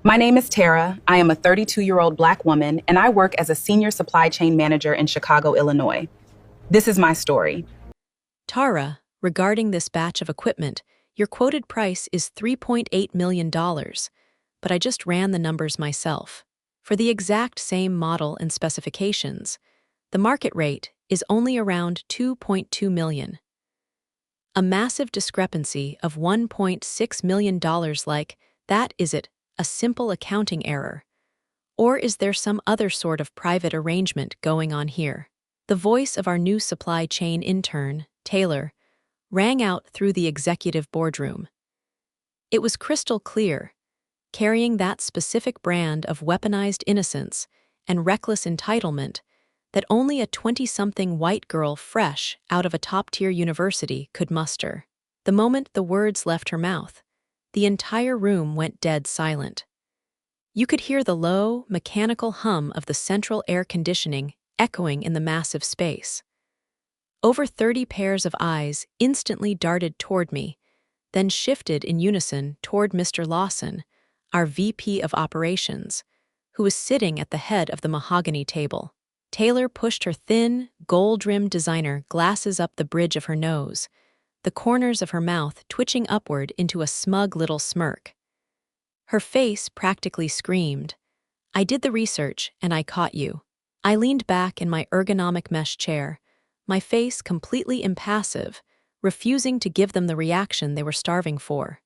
My name is Tara. I am a 32-year-old Black woman, and I work as a senior supply chain manager in Chicago, Illinois. This is my story. Tara, regarding this batch of equipment, your quoted price is $3.8 million, but I just ran the numbers myself. For the exact same model and specifications, the market rate is only around $2.2 million. A massive discrepancy of $1.6 million. Like, that is it, a simple accounting error? Or is there some other sort of private arrangement going on here? The voice of our new supply chain intern, Taylor, rang out through the executive boardroom. It was crystal clear, carrying that specific brand of weaponized innocence and reckless entitlement that only a 20-something white girl fresh out of a top-tier university could muster. The moment the words left her mouth, the entire room went dead silent. You could hear the low, mechanical hum of the central air conditioning echoing in the massive space. Over 30 pairs of eyes instantly darted toward me, then shifted in unison toward Mr. Lawson, our VP of Operations, who was sitting at the head of the mahogany table. Taylor pushed her thin, gold-rimmed designer glasses up the bridge of her nose, the corners of her mouth twitching upward into a smug little smirk. Her face practically screamed, "I did the research, and I caught you." I leaned back in my ergonomic mesh chair, my face completely impassive, refusing to give them the reaction they were starving for.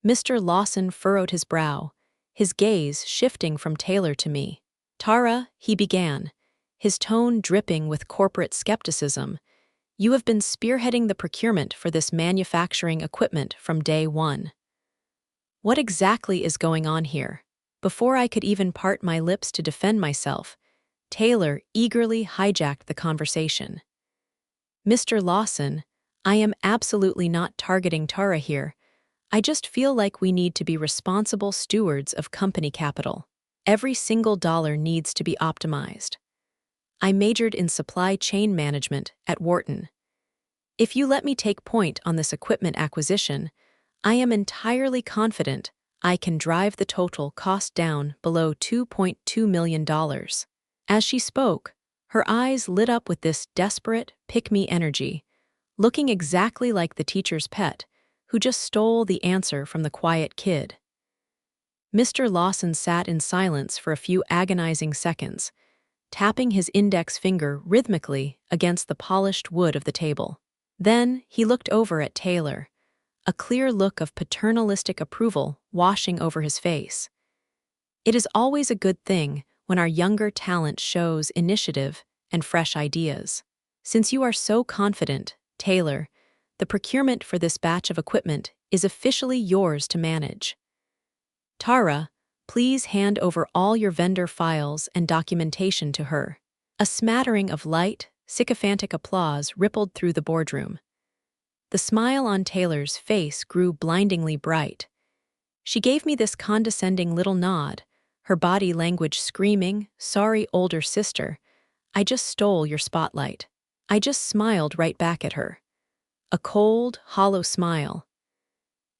Mr. Lawson furrowed his brow, his gaze shifting from Taylor to me. "Tara," he began, his tone dripping with corporate skepticism, "you have been spearheading the procurement for this manufacturing equipment from day one. What exactly is going on here?" Before I could even part my lips to defend myself, Taylor eagerly hijacked the conversation. "Mr. Lawson, I am absolutely not targeting Tara here. I just feel like we need to be responsible stewards of company capital. Every single dollar needs to be optimized. I majored in supply chain management at Wharton. If you let me take point on this equipment acquisition, I am entirely confident I can drive the total cost down below $2.2 million. As she spoke, her eyes lit up with this desperate, pick-me energy, looking exactly like the teacher's pet, who just stole the answer from the quiet kid. Mr. Lawson sat in silence for a few agonizing seconds, tapping his index finger rhythmically against the polished wood of the table. Then he looked over at Taylor, a clear look of paternalistic approval washing over his face. It is always a good thing when our younger talent shows initiative and fresh ideas. Since you are so confident, Taylor, the procurement for this batch of equipment is officially yours to manage. Tara, please hand over all your vendor files and documentation to her." A smattering of light, sycophantic applause rippled through the boardroom. The smile on Taylor's face grew blindingly bright. She gave me this condescending little nod, her body language screaming, "Sorry, older sister, I just stole your spotlight." I just smiled right back at her. A cold, hollow smile.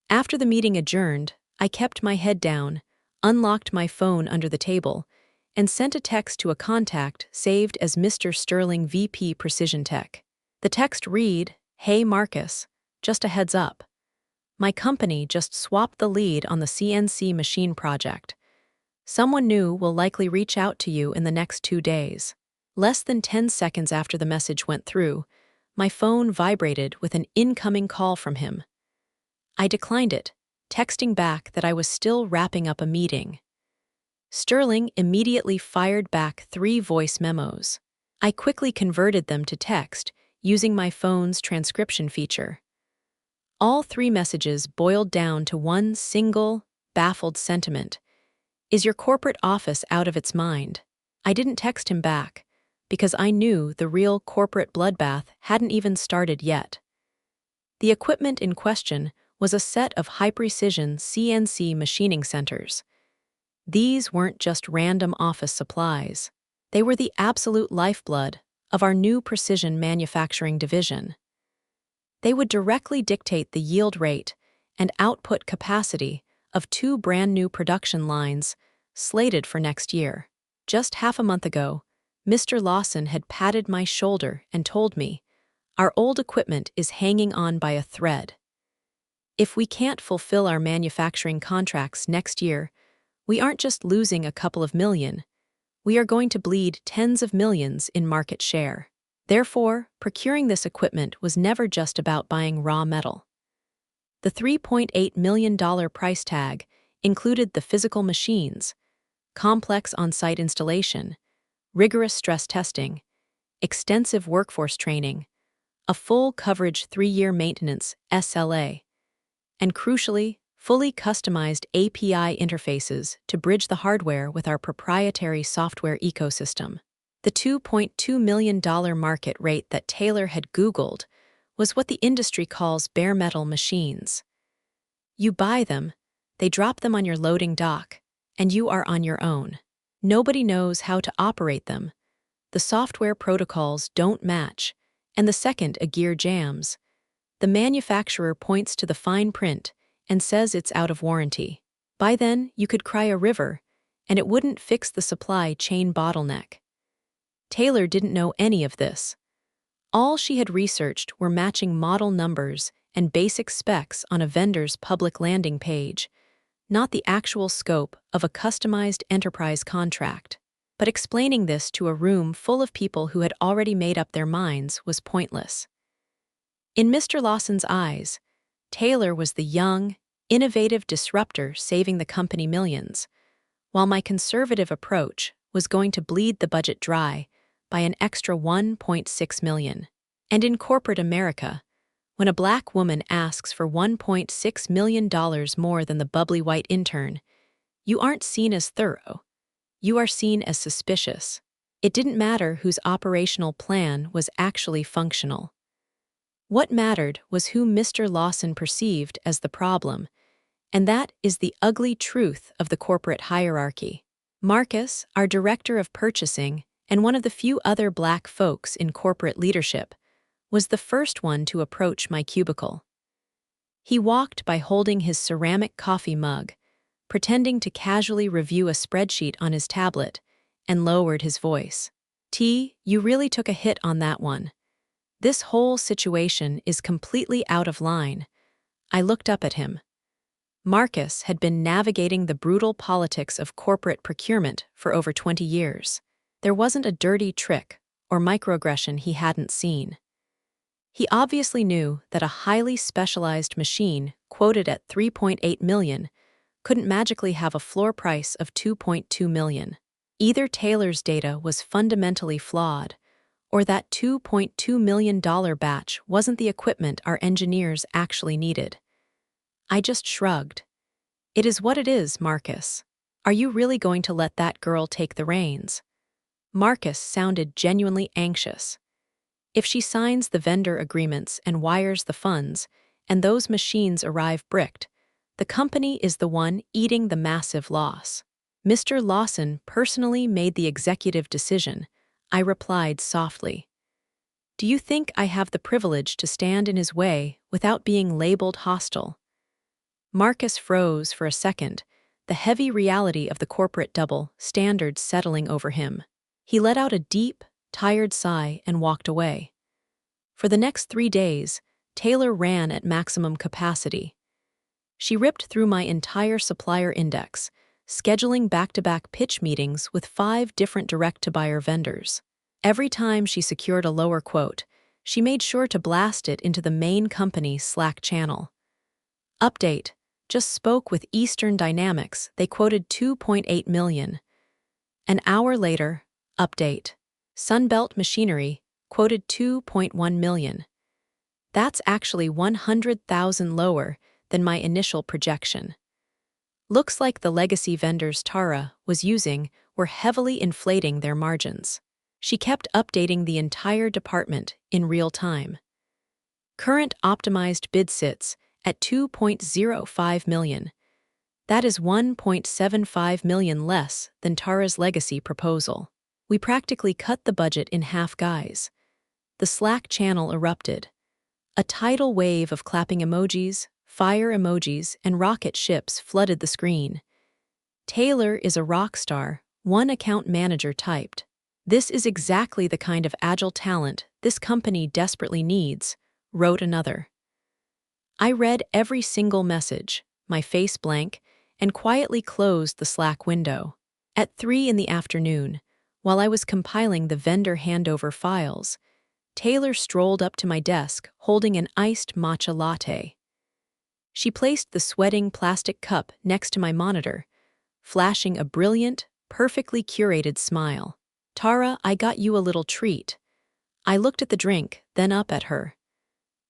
After the meeting adjourned, I kept my head down, unlocked my phone under the table, and sent a text to a contact saved as Mr. Sterling VP Precision Tech. The text read, "Hey Marcus, just a heads up. My company just swapped the lead on the CNC machine project. Someone new will likely reach out to you in the next 2 days." Less than 10 seconds after the message went through, my phone vibrated with an incoming call from him. I declined it, texting back that I was still wrapping up a meeting. Sterling immediately fired back 3 voice memos. I quickly converted them to text using my phone's transcription feature. All 3 messages boiled down to one single, baffled sentiment. "Is your corporate office out of its mind?" I didn't text him back, because I knew the real corporate bloodbath hadn't even started yet. The equipment in question was a set of high-precision CNC machining centers. These weren't just random office supplies. They were the absolute lifeblood of our new precision manufacturing division. They would directly dictate the yield rate and output capacity of 2 brand-new production lines slated for next year. Just half a month ago, Mr. Lawson had patted my shoulder and told me, "Our old equipment is hanging on by a thread. If we can't fulfill our manufacturing contracts next year, we aren't just losing a couple of million, we are going to bleed tens of millions in market share." Therefore, procuring this equipment was never just about buying raw metal. The $3.8 million price tag included the physical machines, complex on-site installation, rigorous stress testing, extensive workforce training, a full coverage 3-year maintenance SLA, and crucially, fully customized API interfaces to bridge the hardware with our proprietary software ecosystem. The $2.2 million market rate that Taylor had Googled was what the industry calls bare metal machines. You buy them, they drop them on your loading dock, and you are on your own. Nobody knows how to operate them. The software protocols don't match, and the second a gear jams, the manufacturer points to the fine print and says it's out of warranty. By then, you could cry a river, and it wouldn't fix the supply chain bottleneck. Taylor didn't know any of this. All she had researched were matching model numbers and basic specs on a vendor's public landing page, not the actual scope of a customized enterprise contract. But explaining this to a room full of people who had already made up their minds was pointless. In Mr. Lawson's eyes, Taylor was the young, innovative disruptor saving the company millions, while my conservative approach was going to bleed the budget dry by an extra $1.6 million. And in corporate America, when a black woman asks for $1.6 million more than the bubbly white intern, you aren't seen as thorough. You are seen as suspicious. It didn't matter whose operational plan was actually functional. What mattered was who Mr. Lawson perceived as the problem, and that is the ugly truth of the corporate hierarchy. Marcus, our director of purchasing, and one of the few other black folks in corporate leadership, was the first one to approach my cubicle. He walked by holding his ceramic coffee mug, pretending to casually review a spreadsheet on his tablet, and lowered his voice. "T, you really took a hit on that one. This whole situation is completely out of line." I looked up at him. Marcus had been navigating the brutal politics of corporate procurement for over 20 years. There wasn't a dirty trick or microaggression he hadn't seen. He obviously knew that a highly specialized machine quoted at $3.8 million couldn't magically have a floor price of $2.2 million. Either Taylor's data was fundamentally flawed, or that $2.2 million batch wasn't the equipment our engineers actually needed. I just shrugged. "It is what it is, Marcus. Are you really going to let that girl take the reins?" Marcus sounded genuinely anxious. "If she signs the vendor agreements and wires the funds, and those machines arrive bricked, the company is the one eating the massive loss. Mr. Lawson personally made the executive decision," I replied softly. "Do you think I have the privilege to stand in his way without being labeled hostile?" Marcus froze for a second, the heavy reality of the corporate double standards settling over him. He let out a deep, tired sigh and walked away. For the next 3 days, Taylor ran at maximum capacity. She ripped through my entire supplier index, scheduling back-to-back pitch meetings with 5 different direct-to-buyer vendors. Every time she secured a lower quote, she made sure to blast it into the main company's Slack channel. Update: just spoke with Eastern Dynamics, they quoted $2.8 million. An hour later, update: Sunbelt Machinery quoted $2.1 million. That's actually $100,000 lower than my initial projection. Looks like the legacy vendors Tara was using were heavily inflating their margins. She kept updating the entire department in real time. Current optimized bid sits at $2.05 million. That is $1.75 million less than Tara's legacy proposal. We practically cut the budget in half, guys. The Slack channel erupted. A tidal wave of clapping emojis, Fire emojis and rocket ships flooded the screen. Taylor is a rock star, one account manager typed. This is exactly the kind of agile talent this company desperately needs, wrote another. I read every single message, my face blank, and quietly closed the Slack window. At 3 in the afternoon, while I was compiling the vendor handover files, Taylor strolled up to my desk holding an iced matcha latte. She placed the sweating plastic cup next to my monitor, flashing a brilliant, perfectly curated smile. "Tara, I got you a little treat." I looked at the drink, then up at her.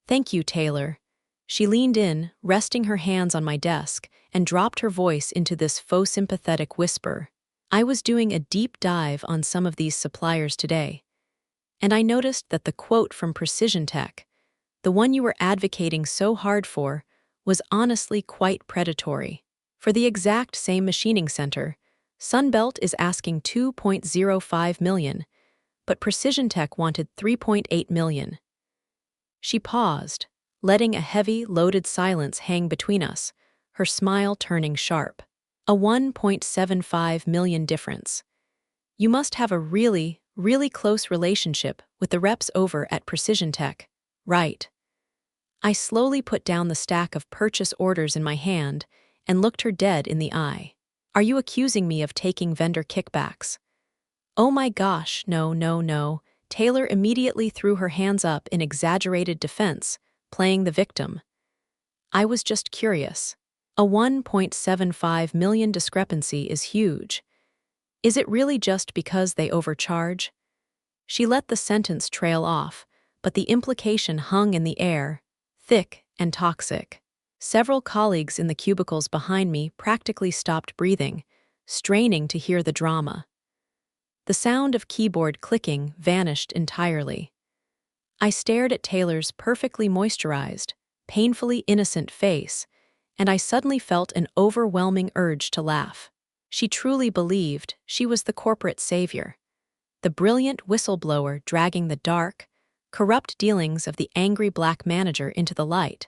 "Thank you, Taylor." She leaned in, resting her hands on my desk, and dropped her voice into this faux sympathetic whisper. "I was doing a deep dive on some of these suppliers today, and I noticed that the quote from Precision Tech, the one you were advocating so hard for, was honestly quite predatory. For the exact same machining center, Sunbelt is asking $2.05 million, but Precision Tech wanted $3.8 million. She paused, letting a heavy, loaded silence hang between us, her smile turning sharp. A $1.75 million difference. You must have a really, really close relationship with the reps over at Precision Tech, right? I slowly put down the stack of purchase orders in my hand and looked her dead in the eye. "Are you accusing me of taking vendor kickbacks?" "Oh my gosh, no, no, no." Taylor immediately threw her hands up in exaggerated defense, playing the victim. "I was just curious. A $1.75 million discrepancy is huge. Is it really just because they overcharge?" She let the sentence trail off, but the implication hung in the air, thick and toxic. Several colleagues in the cubicles behind me practically stopped breathing, straining to hear the drama. The sound of keyboard clicking vanished entirely. I stared at Taylor's perfectly moisturized, painfully innocent face, and I suddenly felt an overwhelming urge to laugh. She truly believed she was the corporate savior, the brilliant whistleblower dragging the dark, corrupt dealings of the angry black manager into the light,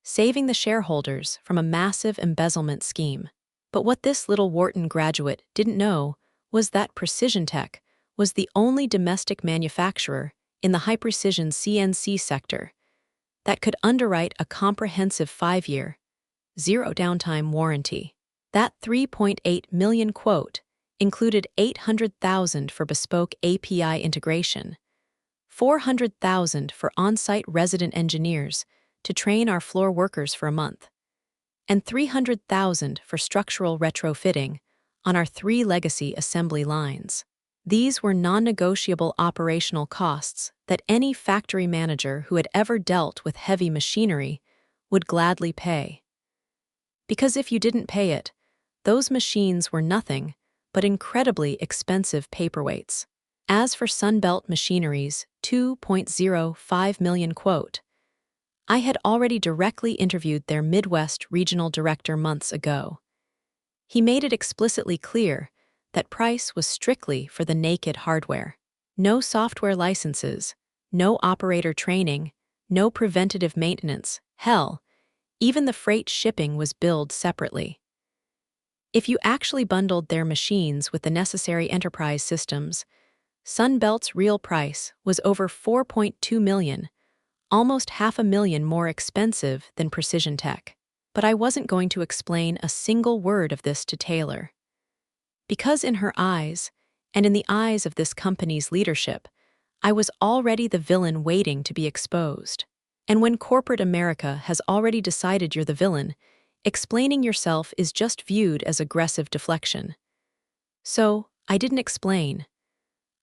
saving the shareholders from a massive embezzlement scheme. But what this little Wharton graduate didn't know was that Precision Tech was the only domestic manufacturer in the high-precision CNC sector that could underwrite a comprehensive 5-year, zero-downtime warranty. That $3.8 million quote included $800,000 for bespoke API integration, $400,000 for on-site resident engineers to train our floor workers for a month, and $300,000 for structural retrofitting on our 3 legacy assembly lines. These were non-negotiable operational costs that any factory manager who had ever dealt with heavy machinery would gladly pay. Because if you didn't pay it, those machines were nothing but incredibly expensive paperweights. As for Sunbelt Machinery's $2.05 million quote, I had already directly interviewed their Midwest regional director months ago. He made it explicitly clear that price was strictly for the naked hardware. No software licenses, no operator training, no preventative maintenance. Hell, even the freight shipping was billed separately. If you actually bundled their machines with the necessary enterprise systems, Sunbelt's real price was over $4.2 million, almost $500,000 more expensive than Precision Tech. But I wasn't going to explain a single word of this to Taylor. Because in her eyes, and in the eyes of this company's leadership, I was already the villain waiting to be exposed. And when corporate America has already decided you're the villain, explaining yourself is just viewed as aggressive deflection. So, I didn't explain.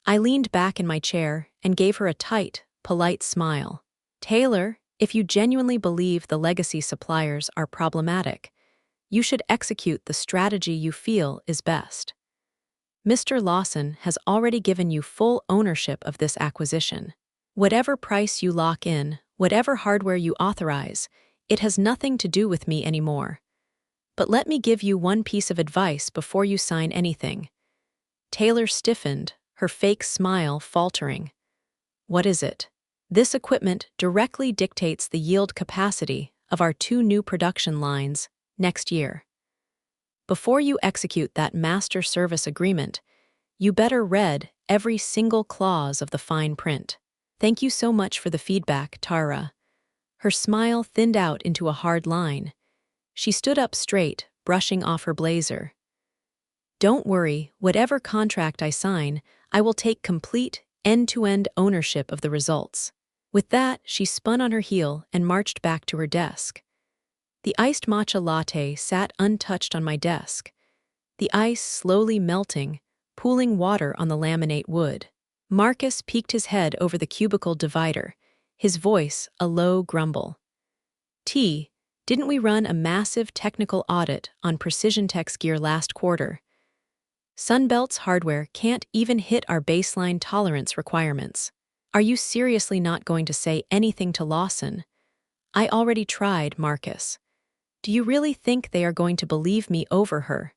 I leaned back in my chair and gave her a tight, polite smile. "Taylor, if you genuinely believe the legacy suppliers are problematic, you should execute the strategy you feel is best. Mr. Lawson has already given you full ownership of this acquisition. Whatever price you lock in, whatever hardware you authorize, it has nothing to do with me anymore. But let me give you one piece of advice before you sign anything." Taylor stiffened, her fake smile faltering. "What is it?" "This equipment directly dictates the yield capacity of our 2 new production lines next year. Before you execute that master service agreement, you better read every single clause of the fine print. Thank you so much for the feedback, Tara. Her smile thinned out into a hard line. She stood up straight, brushing off her blazer. Don't worry, whatever contract I sign, I will take complete, end-to-end ownership of the results. With that, she spun on her heel and marched back to her desk. The iced matcha latte sat untouched on my desk, the ice slowly melting, pooling water on the laminate wood. Marcus peeked his head over the cubicle divider, his voice a low grumble. Didn't we run a massive technical audit on Precision Tech's gear last quarter? Sunbelt's hardware can't even hit our baseline tolerance requirements. Are you seriously not going to say anything to Lawson? I already tried, Marcus. Do you really think they are going to believe me over her?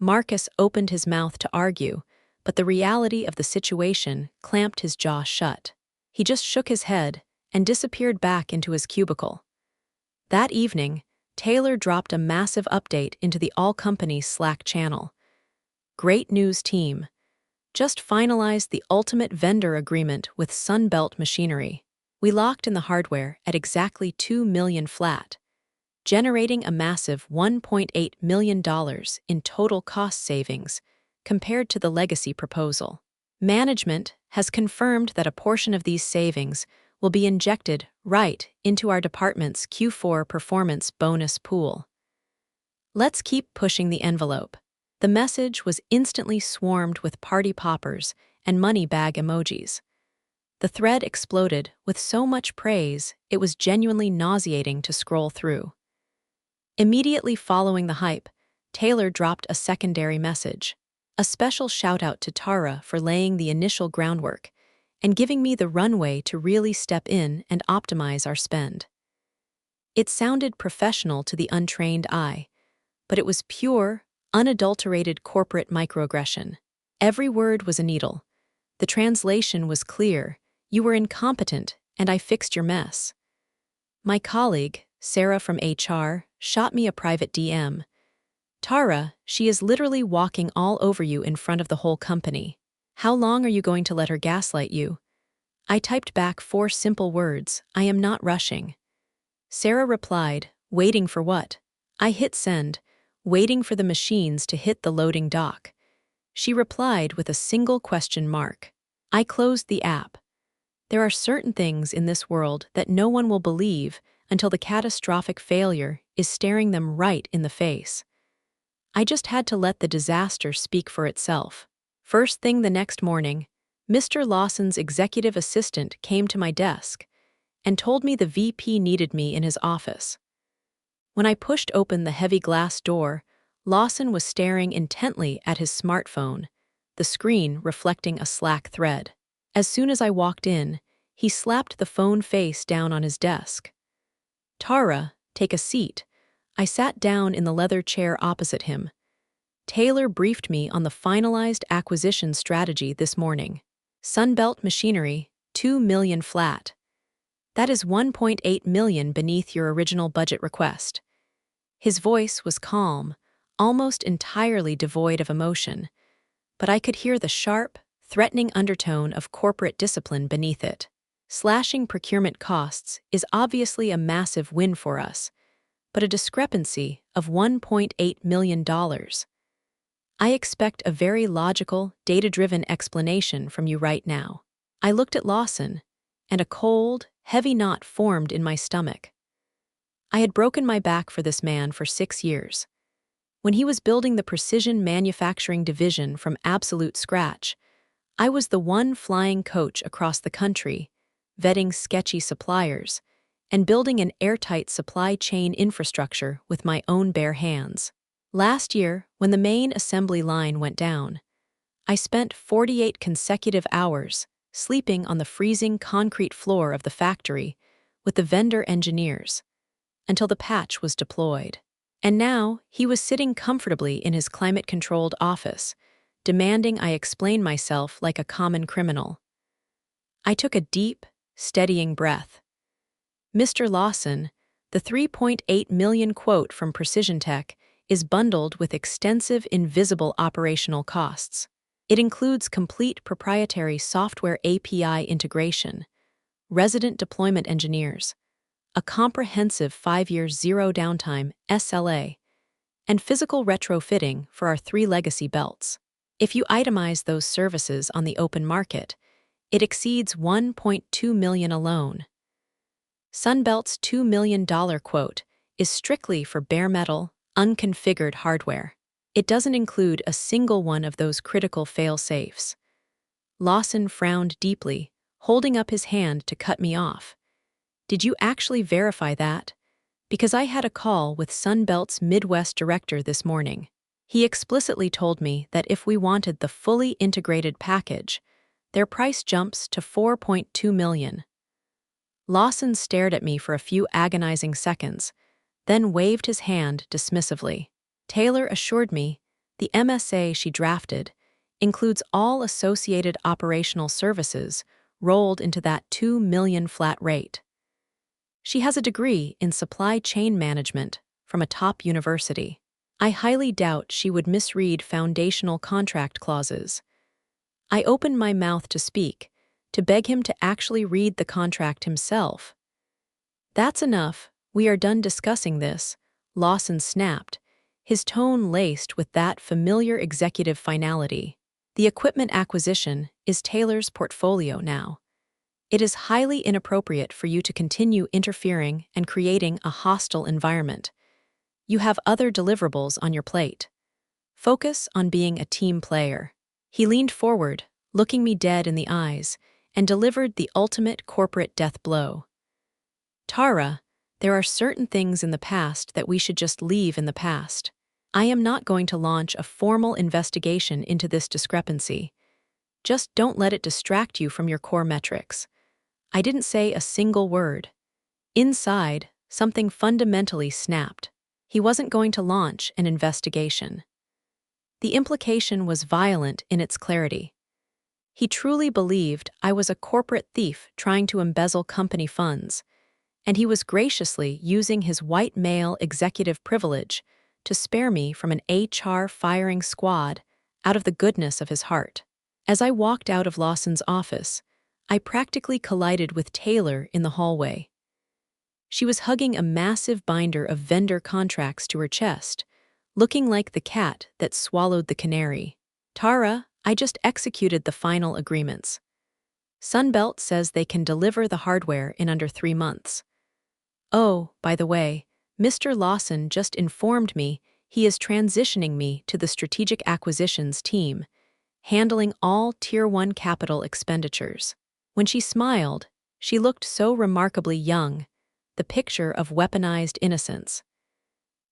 Marcus opened his mouth to argue, but the reality of the situation clamped his jaw shut. He just shook his head and disappeared back into his cubicle. That evening, Taylor dropped a massive update into the all-company Slack channel. Great news, team. Just finalized the ultimate vendor agreement with Sunbelt Machinery. We locked in the hardware at exactly $2 million flat, generating a massive $1.8 million in total cost savings compared to the legacy proposal. Management has confirmed that a portion of these savings will be injected right into our department's Q4 performance bonus pool. Let's keep pushing the envelope. The message was instantly swarmed with party poppers and money bag emojis. The thread exploded with so much praise it was genuinely nauseating to scroll through. Immediately following the hype, Taylor dropped a secondary message, a special shout-out to Tara for laying the initial groundwork and giving me the runway to really step in and optimize our spend. It sounded professional to the untrained eye, but it was pure, unadulterated corporate microaggression. Every word was a needle. The translation was clear. You were incompetent, and I fixed your mess. My colleague, Sarah from HR, shot me a private DM. Tara, she is literally walking all over you in front of the whole company. How long are you going to let her gaslight you? I typed back 4 simple words, I am not rushing. Sarah replied, waiting for what? I hit send, waiting for the machines to hit the loading dock. She replied with a single question mark. I closed the app. There are certain things in this world that no one will believe until the catastrophic failure is staring them right in the face. I just had to let the disaster speak for itself. First thing the next morning, Mr. Lawson's executive assistant came to my desk and told me the VP needed me in his office. When I pushed open the heavy glass door, Lawson was staring intently at his smartphone, the screen reflecting a Slack thread. As soon as I walked in, he slapped the phone face down on his desk. Tara, take a seat. I sat down in the leather chair opposite him. Taylor briefed me on the finalized acquisition strategy this morning. Sunbelt Machinery, $2 million flat. That is $1.8 million beneath your original budget request. His voice was calm, almost entirely devoid of emotion, but I could hear the sharp, threatening undertone of corporate discipline beneath it. Slashing procurement costs is obviously a massive win for us, but a discrepancy of $1.8 million. I expect a very logical, data-driven explanation from you right now. I looked at Lawson, and a cold, heavy knot formed in my stomach. I had broken my back for this man for 6 years. When he was building the precision manufacturing division from absolute scratch, I was the one flying coach across the country, vetting sketchy suppliers, and building an airtight supply chain infrastructure with my own bare hands. Last year, when the main assembly line went down, I spent 48 consecutive hours sleeping on the freezing concrete floor of the factory with the vendor engineers until the patch was deployed. And now he was sitting comfortably in his climate-controlled office, demanding I explain myself like a common criminal. I took a deep, steadying breath. Mr. Lawson, The 3.8 million quote from Precision Tech is bundled with extensive invisible operational costs. It includes complete proprietary software API integration, resident deployment engineers, a comprehensive 5-year zero downtime SLA, and physical retrofitting for our 3 legacy belts. If you itemize those services on the open market, it exceeds $1.2 million alone. Sunbelt's $2 million quote is strictly for bare metal, unconfigured hardware. It doesn't include a single one of those critical fail-safes. Lawson frowned deeply, holding up his hand to cut me off. Did you actually verify that? Because I had a call with Sunbelt's Midwest director this morning. He explicitly told me that if we wanted the fully integrated package, their price jumps to $4.2 million. Lawson stared at me for a few agonizing seconds, then waved his hand dismissively. Taylor assured me the MSA she drafted includes all associated operational services rolled into that $2 million flat rate. She has a degree in supply chain management from a top university. I highly doubt she would misread foundational contract clauses. I opened my mouth to speak, to beg him to actually read the contract himself. That's enough, we are done discussing this, Lawson snapped, his tone laced with that familiar executive finality. The equipment acquisition is Taylor's portfolio now. It is highly inappropriate for you to continue interfering and creating a hostile environment. You have other deliverables on your plate. Focus on being a team player. He leaned forward, looking me dead in the eyes, and delivered the ultimate corporate death blow. Tara, there are certain things in the past that we should just leave in the past. I am not going to launch a formal investigation into this discrepancy. Just don't let it distract you from your core metrics. I didn't say a single word. Inside, something fundamentally snapped. He wasn't going to launch an investigation. The implication was violent in its clarity. He truly believed I was a corporate thief trying to embezzle company funds, and he was graciously using his white male executive privilege to spare me from an HR firing squad out of the goodness of his heart. As I walked out of Lawson's office, I practically collided with Taylor in the hallway. She was hugging a massive binder of vendor contracts to her chest, looking like the cat that swallowed the canary. Tara, I just executed the final agreements. Sunbelt says they can deliver the hardware in under 3 months. Oh, by the way, Mr. Lawson just informed me he is transitioning me to the strategic acquisitions team, handling all Tier 1 capital expenditures. When she smiled, she looked so remarkably young, the picture of weaponized innocence.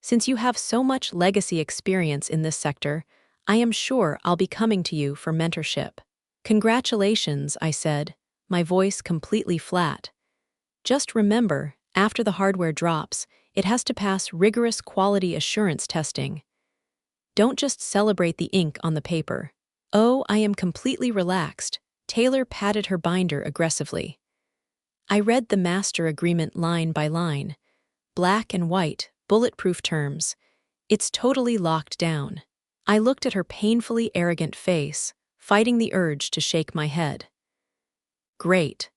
Since you have so much legacy experience in this sector, I am sure I'll be coming to you for mentorship. Congratulations, I said, my voice completely flat. Just remember, after the hardware drops, it has to pass rigorous quality assurance testing. Don't just celebrate the ink on the paper. Oh, I am completely relaxed. Taylor patted her binder aggressively. I read the master agreement line by line. Black and white, bulletproof terms. It's totally locked down. I looked at her painfully arrogant face, fighting the urge to shake my head. Great.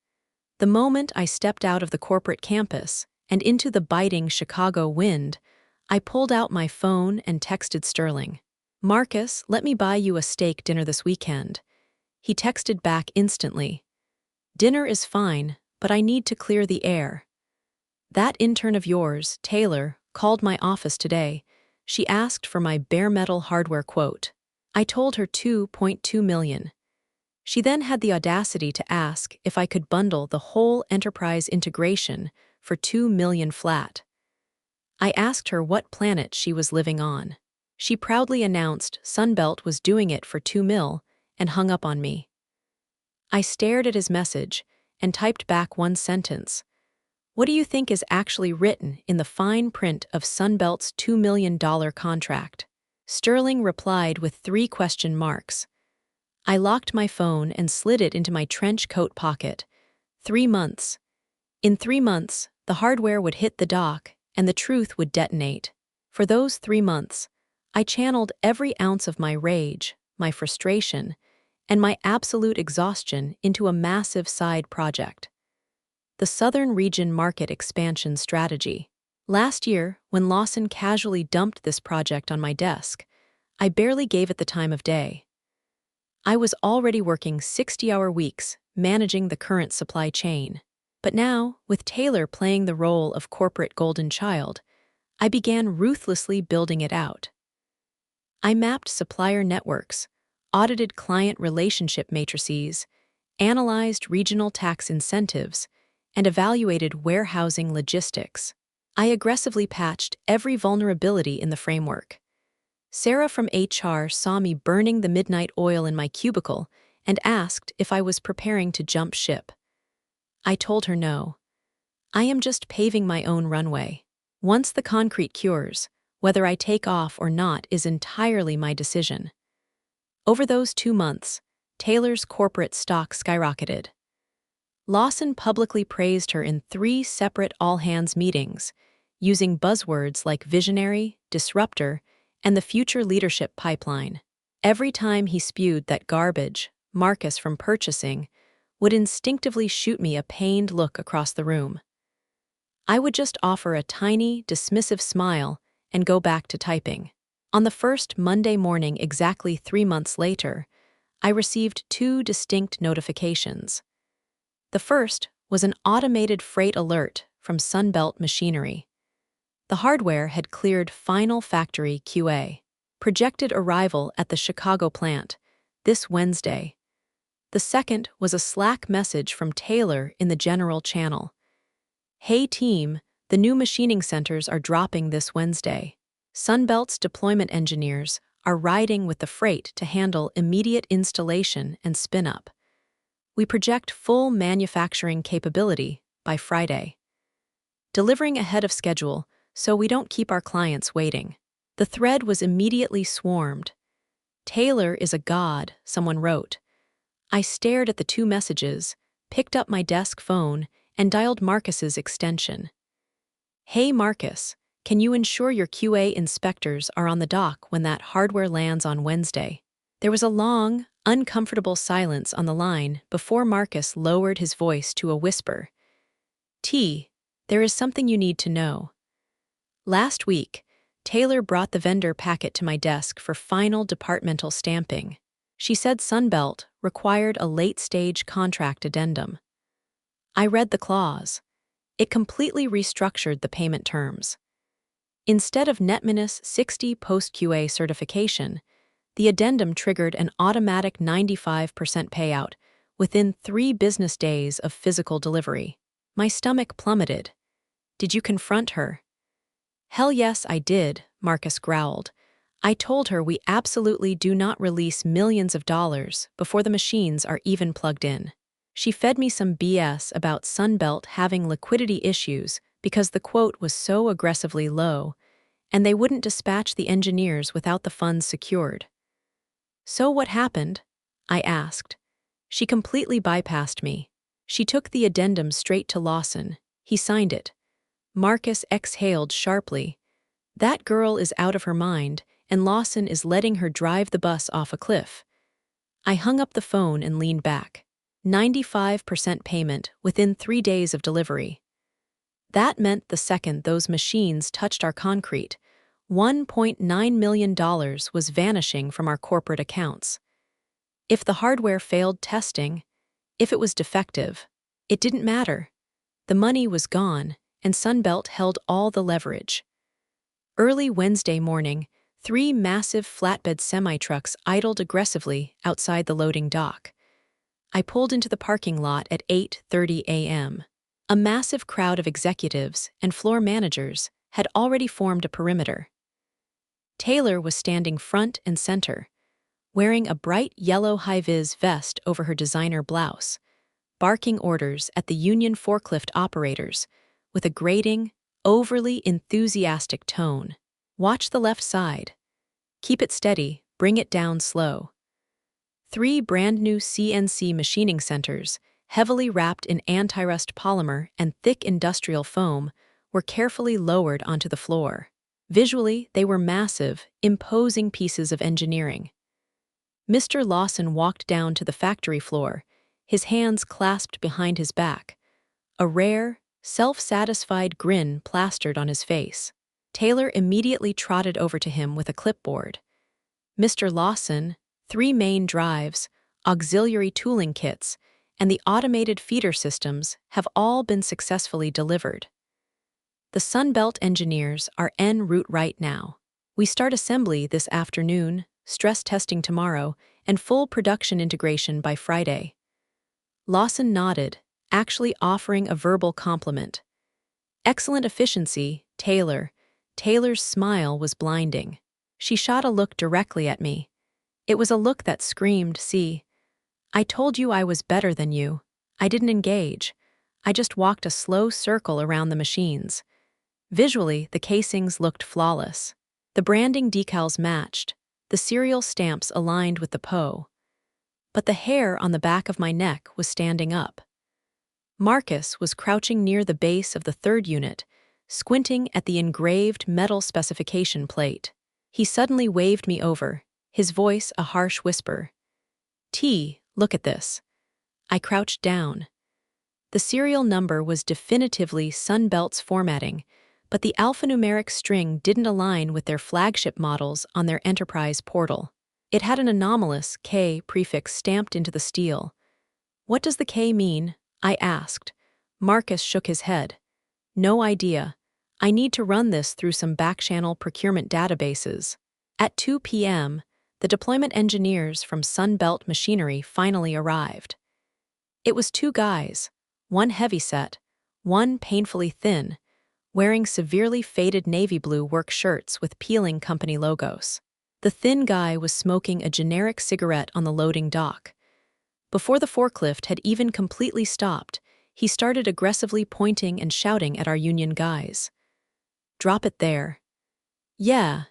The moment I stepped out of the corporate campus and into the biting Chicago wind, I pulled out my phone and texted Sterling. Marcus, let me buy you a steak dinner this weekend. He texted back instantly. Dinner is fine, but I need to clear the air. That intern of yours, Taylor, called my office today. She asked for my bare metal hardware quote. I told her $2.2 million. She then had the audacity to ask if I could bundle the whole enterprise integration for $2 million flat. I asked her what planet she was living on. She proudly announced Sunbelt was doing it for $2 million and hung up on me. I stared at his message and typed back one sentence. What do you think is actually written in the fine print of Sunbelt's $2 million contract? Sterling replied with 3 question marks. I locked my phone and slid it into my trench coat pocket. 3 months. In 3 months, The hardware would hit the dock, and the truth would detonate. For those 3 months, I channeled every ounce of my rage, my frustration, and my absolute exhaustion into a massive side project: the Southern Region Market Expansion Strategy. Last year, when Lawson casually dumped this project on my desk, I barely gave it the time of day. I was already working 60-hour weeks managing the current supply chain. But now, with Taylor playing the role of corporate golden child, I began ruthlessly building it out. I mapped supplier networks, audited client relationship matrices, analyzed regional tax incentives, and evaluated warehousing logistics. I aggressively patched every vulnerability in the framework. Sarah from HR saw me burning the midnight oil in my cubicle and asked if I was preparing to jump ship. I told her no. I am just paving my own runway. Once the concrete cures, whether I take off or not is entirely my decision. Over those 2 months, Taylor's corporate stock skyrocketed. Lawson publicly praised her in 3 separate all-hands meetings, using buzzwords like visionary, disruptor, and the future leadership pipeline. Every time he spewed that garbage, Marcus from purchasing would instinctively shoot me a pained look across the room. I would just offer a tiny, dismissive smile and go back to typing. On the first Monday morning exactly 3 months later, I received 2 distinct notifications. The first was an automated freight alert from Sunbelt Machinery. The hardware had cleared final factory QA. Projected arrival at the Chicago plant this Wednesday. The second was a Slack message from Taylor in the general channel. "Hey team, the new machining centers are dropping this Wednesday. Sunbelt's deployment engineers are riding with the freight to handle immediate installation and spin-up. We project full manufacturing capability by Friday. Delivering ahead of schedule so we don't keep our clients waiting." The thread was immediately swarmed. "Taylor is a god," someone wrote. I stared at the 2 messages, picked up my desk phone, and dialed Marcus's extension. "Hey Marcus, can you ensure your QA inspectors are on the dock when that hardware lands on Wednesday?" There was a long, uncomfortable silence on the line before Marcus lowered his voice to a whisper. "T, there is something you need to know. Last week, Taylor brought the vendor packet to my desk for final departmental stamping. She said Sunbelt required a late-stage contract addendum. I read the clause. It completely restructured the payment terms. Instead of net-60 post-QA certification, the addendum triggered an automatic 95% payout within 3 business days of physical delivery. My stomach plummeted. "Did you confront her?" "Hell yes, I did," Marcus growled. "I told her we absolutely do not release millions of dollars before the machines are even plugged in." She fed me some BS about Sunbelt having liquidity issues because the quote was so aggressively low, and they wouldn't dispatch the engineers without the funds secured. "So what happened?" I asked. She completely bypassed me. She took the addendum straight to Lawson. He signed it. Marcus exhaled sharply. That girl is out of her mind, and Lawson is letting her drive the bus off a cliff. I hung up the phone and leaned back. 95% payment within 3 days of delivery. That meant the second those machines touched our concrete, $1.9 million was vanishing from our corporate accounts. If the hardware failed testing, if it was defective, it didn't matter. The money was gone, and Sunbelt held all the leverage. Early Wednesday morning, 3 massive flatbed semi-trucks idled aggressively outside the loading dock. I pulled into the parking lot at 8:30 a.m. A massive crowd of executives and floor managers had already formed a perimeter. Taylor was standing front and center, wearing a bright yellow high-vis vest over her designer blouse, barking orders at the union forklift operators with a grating, overly enthusiastic tone. "Watch the left side. Keep it steady, bring it down slow." 3 brand-new CNC machining centers heavily wrapped in anti-rust polymer and thick industrial foam, were carefully lowered onto the floor. Visually, they were massive, imposing pieces of engineering. Mr. Lawson walked down to the factory floor, his hands clasped behind his back, a rare, self-satisfied grin plastered on his face. Taylor immediately trotted over to him with a clipboard. "Mr. Lawson, 3 main drives, auxiliary tooling kits, and the automated feeder systems have all been successfully delivered. The Sunbelt engineers are en route right now. We start assembly this afternoon, stress testing tomorrow, and full production integration by Friday." Lawson nodded, actually offering a verbal compliment. "Excellent efficiency, Taylor." Taylor's smile was blinding. She shot a look directly at me. It was a look that screamed, "See, I told you I was better than you. I didn't engage. I just walked a slow circle around the machines." Visually, the casings looked flawless. The branding decals matched, the serial stamps aligned with the PO. But the hair on the back of my neck was standing up. Marcus was crouching near the base of the 3rd unit, squinting at the engraved metal specification plate. He suddenly waved me over, his voice a harsh whisper. "T, look at this." I crouched down. The serial number was definitively Sunbelt's formatting, but the alphanumeric string didn't align with their flagship models on their enterprise portal. It had an anomalous K prefix stamped into the steel. "What does the K mean?" I asked. Marcus shook his head. "No idea. I need to run this through some back-channel procurement databases." At 2 p.m., the deployment engineers from Sunbelt Machinery finally arrived. It was 2 guys, one heavyset, one painfully thin, wearing severely faded navy blue work shirts with peeling company logos. The thin guy was smoking a generic cigarette on the loading dock. Before the forklift had even completely stopped, he started aggressively pointing and shouting at our union guys. "Drop it there." Yeah,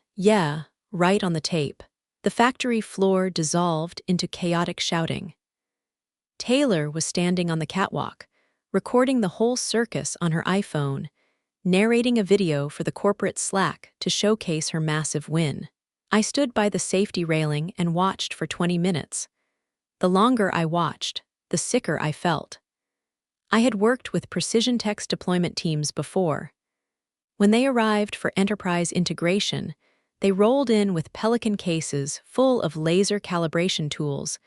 right on the tape." The factory floor dissolved into chaotic shouting. Taylor was standing on the catwalk, recording the whole circus on her iPhone, narrating a video for the corporate Slack to showcase her massive win. I stood by the safety railing and watched for 20 minutes. The longer I watched, the sicker I felt. I had worked with precision text deployment teams before. When they arrived for enterprise integration, they rolled in with Pelican cases full of laser calibration tools,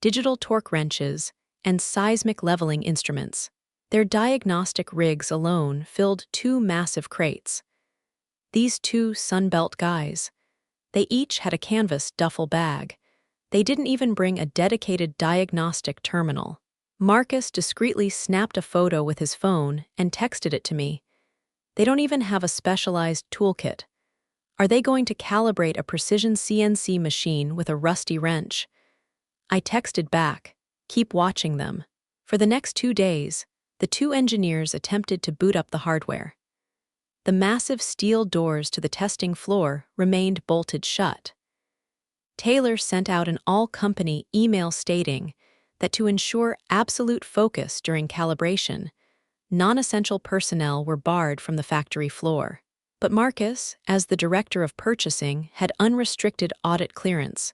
digital torque wrenches, and seismic leveling instruments. Their diagnostic rigs alone filled 2 massive crates. These 2 Sunbelt guys, they each had a canvas duffel bag. They didn't even bring a dedicated diagnostic terminal. Marcus discreetly snapped a photo with his phone and texted it to me. They don't even have a specialized toolkit. Are they going to calibrate a precision CNC machine with a rusty wrench? I texted back, "Keep watching them." For the next 2 days, the 2 engineers attempted to boot up the hardware. The massive steel doors to the testing floor remained bolted shut. Taylor sent out an all-company email stating that to ensure absolute focus during calibration, non-essential personnel were barred from the factory floor. But Marcus, as the director of purchasing, had unrestricted audit clearance.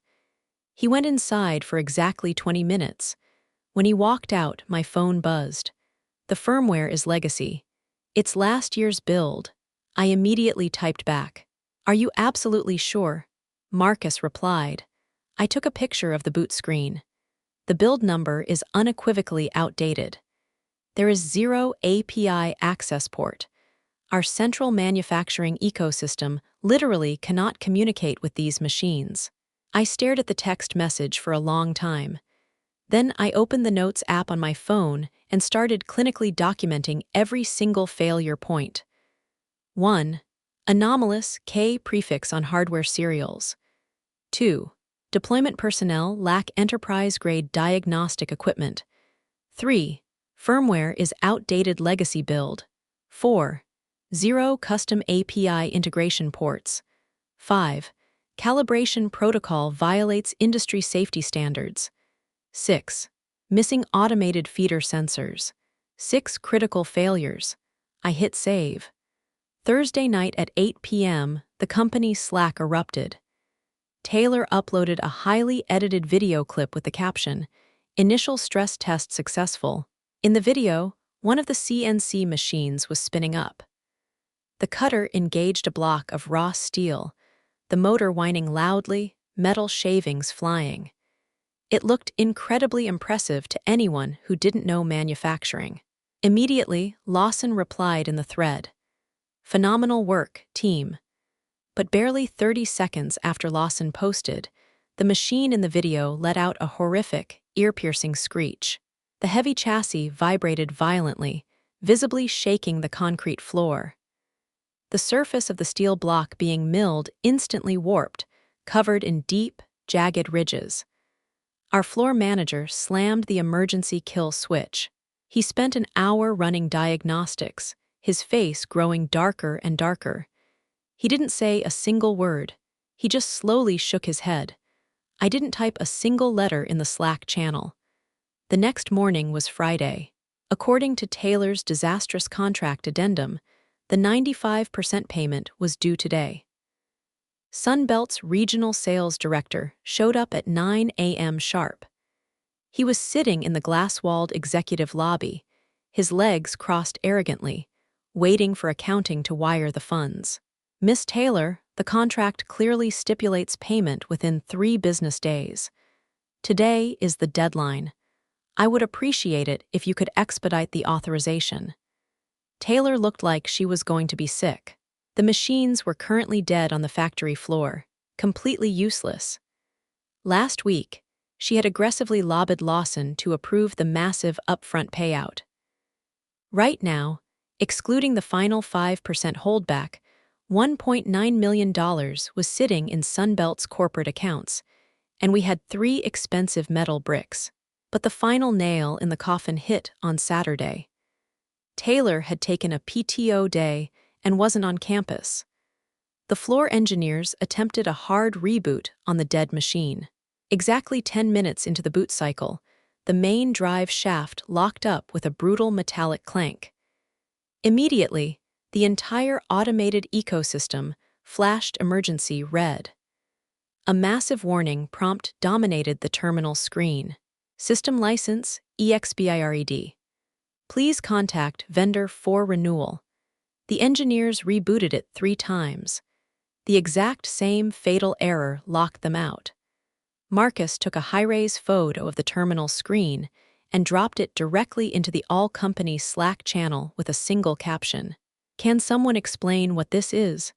He went inside for exactly 20 minutes. When he walked out, my phone buzzed. "The firmware is legacy. It's last year's build." I immediately typed back, "Are you absolutely sure?" Marcus replied, "I took a picture of the boot screen. The build number is unequivocally outdated. There is 0 API access port. Our central manufacturing ecosystem literally cannot communicate with these machines." I stared at the text message for a long time. Then I opened the Notes app on my phone and started clinically documenting every single failure point. 1. Anomalous K prefix on hardware serials. 2. Deployment personnel lack enterprise-grade diagnostic equipment. 3. Firmware is outdated legacy build. 4. 0 custom API integration ports. 5. Calibration protocol violates industry safety standards. 6. Missing automated feeder sensors. 6 critical failures. I hit save. Thursday night at 8 p.m., the company's Slack erupted. Taylor uploaded a highly edited video clip with the caption, "Initial stress test successful." In the video, one of the CNC machines was spinning up. The cutter engaged a block of raw steel, the motor whining loudly, metal shavings flying. It looked incredibly impressive to anyone who didn't know manufacturing. Immediately, Lawson replied in the thread, "Phenomenal work, team." But barely 30 seconds after Lawson posted, the machine in the video let out a horrific, ear-piercing screech. The heavy chassis vibrated violently, visibly shaking the concrete floor. The surface of the steel block being milled instantly warped, covered in deep, jagged ridges. Our floor manager slammed the emergency kill switch. He spent an hour running diagnostics, his face growing darker and darker. He didn't say a single word. He just slowly shook his head. I didn't type a single letter in the Slack channel. The next morning was Friday. According to Taylor's disastrous contract addendum, the 95% payment was due today. Sunbelt's regional sales director showed up at 9 a.m. sharp. He was sitting in the glass-walled executive lobby, his legs crossed arrogantly, waiting for accounting to wire the funds. "Miss Taylor, the contract clearly stipulates payment within 3 business days. Today is the deadline. I would appreciate it if you could expedite the authorization." Taylor looked like she was going to be sick. The machines were currently dead on the factory floor, completely useless. Last week, she had aggressively lobbied Lawson to approve the massive upfront payout. Right now, excluding the final 5% holdback, $1.9 million was sitting in Sunbelt's corporate accounts, and we had 3 expensive metal bricks. But the final nail in the coffin hit on Saturday. Taylor had taken a PTO day and wasn't on campus. The floor engineers attempted a hard reboot on the dead machine. Exactly 10 minutes into the boot cycle, the main drive shaft locked up with a brutal metallic clank. Immediately, the entire automated ecosystem flashed emergency red. A massive warning prompt dominated the terminal screen. System license EXPIRED. Please contact vendor for renewal. The engineers rebooted it 3 times. The exact same fatal error locked them out. Marcus took a high-res photo of the terminal screen and dropped it directly into the all-company Slack channel with a single caption. "Can someone explain what this is?"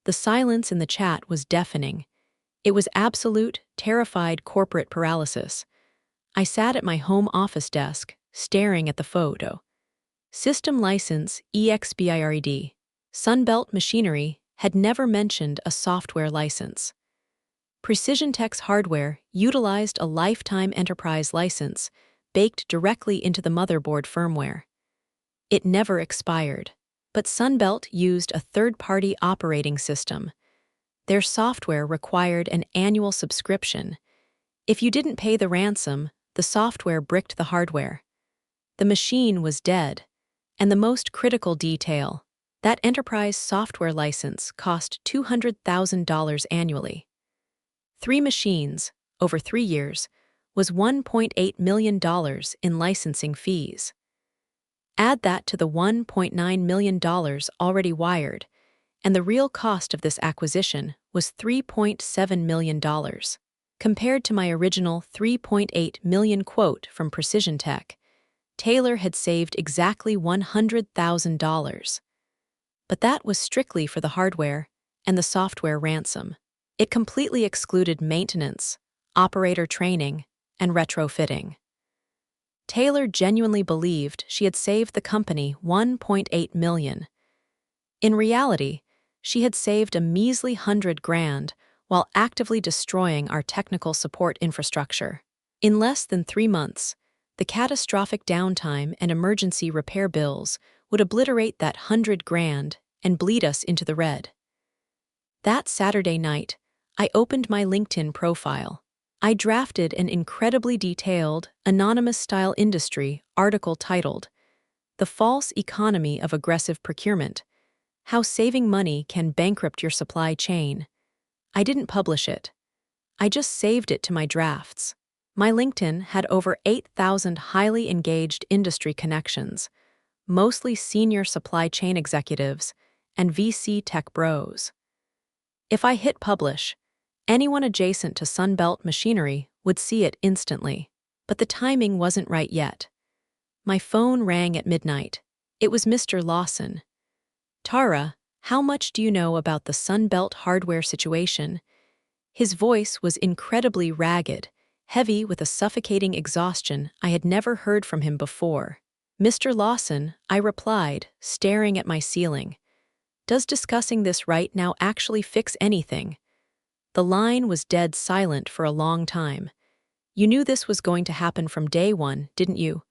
The silence in the chat was deafening. It was absolute, terrified corporate paralysis. I sat at my home office desk, staring at the photo. System license EXPIRED. Sunbelt Machinery had never mentioned a software license. Precision Tech's hardware utilized a lifetime enterprise license baked directly into the motherboard firmware. It never expired, but Sunbelt used a third-party operating system. Their software required an annual subscription. If you didn't pay the ransom, the software bricked the hardware. The machine was dead. And the most critical detail, that enterprise software license cost $200,000 annually. 3 machines, over 3 years, was $1.8 million in licensing fees. Add that to the $1.9 million already wired, and the real cost of this acquisition was $3.7 million. Compared to my original $3.8 million quote from Precision Tech, Taylor had saved exactly $100,000. But that was strictly for the hardware and the software ransom. It completely excluded maintenance, operator training, and retrofitting. Taylor genuinely believed she had saved the company $1.8 million. In reality, she had saved a measly $100,000 while actively destroying our technical support infrastructure. In less than 3 months, the catastrophic downtime and emergency repair bills would obliterate that $100,000 and bleed us into the red. That Saturday night, I opened my LinkedIn profile. I drafted an incredibly detailed, anonymous-style industry article titled, "The False Economy of Aggressive Procurement: How Saving Money Can Bankrupt Your Supply Chain." I didn't publish it. I just saved it to my drafts. My LinkedIn had over 8,000 highly engaged industry connections, mostly senior supply chain executives and VC tech bros. If I hit publish, anyone adjacent to Sunbelt machinery would see it instantly. But the timing wasn't right yet. My phone rang at midnight. It was Mr. Lawson. "Tara, how much do you know about the Sunbelt hardware situation?" His voice was incredibly ragged, heavy with a suffocating exhaustion I had never heard from him before. "Mr. Lawson," I replied, staring at my ceiling. "Does discussing this right now actually fix anything?" The line was dead silent for a long time. "You knew this was going to happen from day one, didn't you?"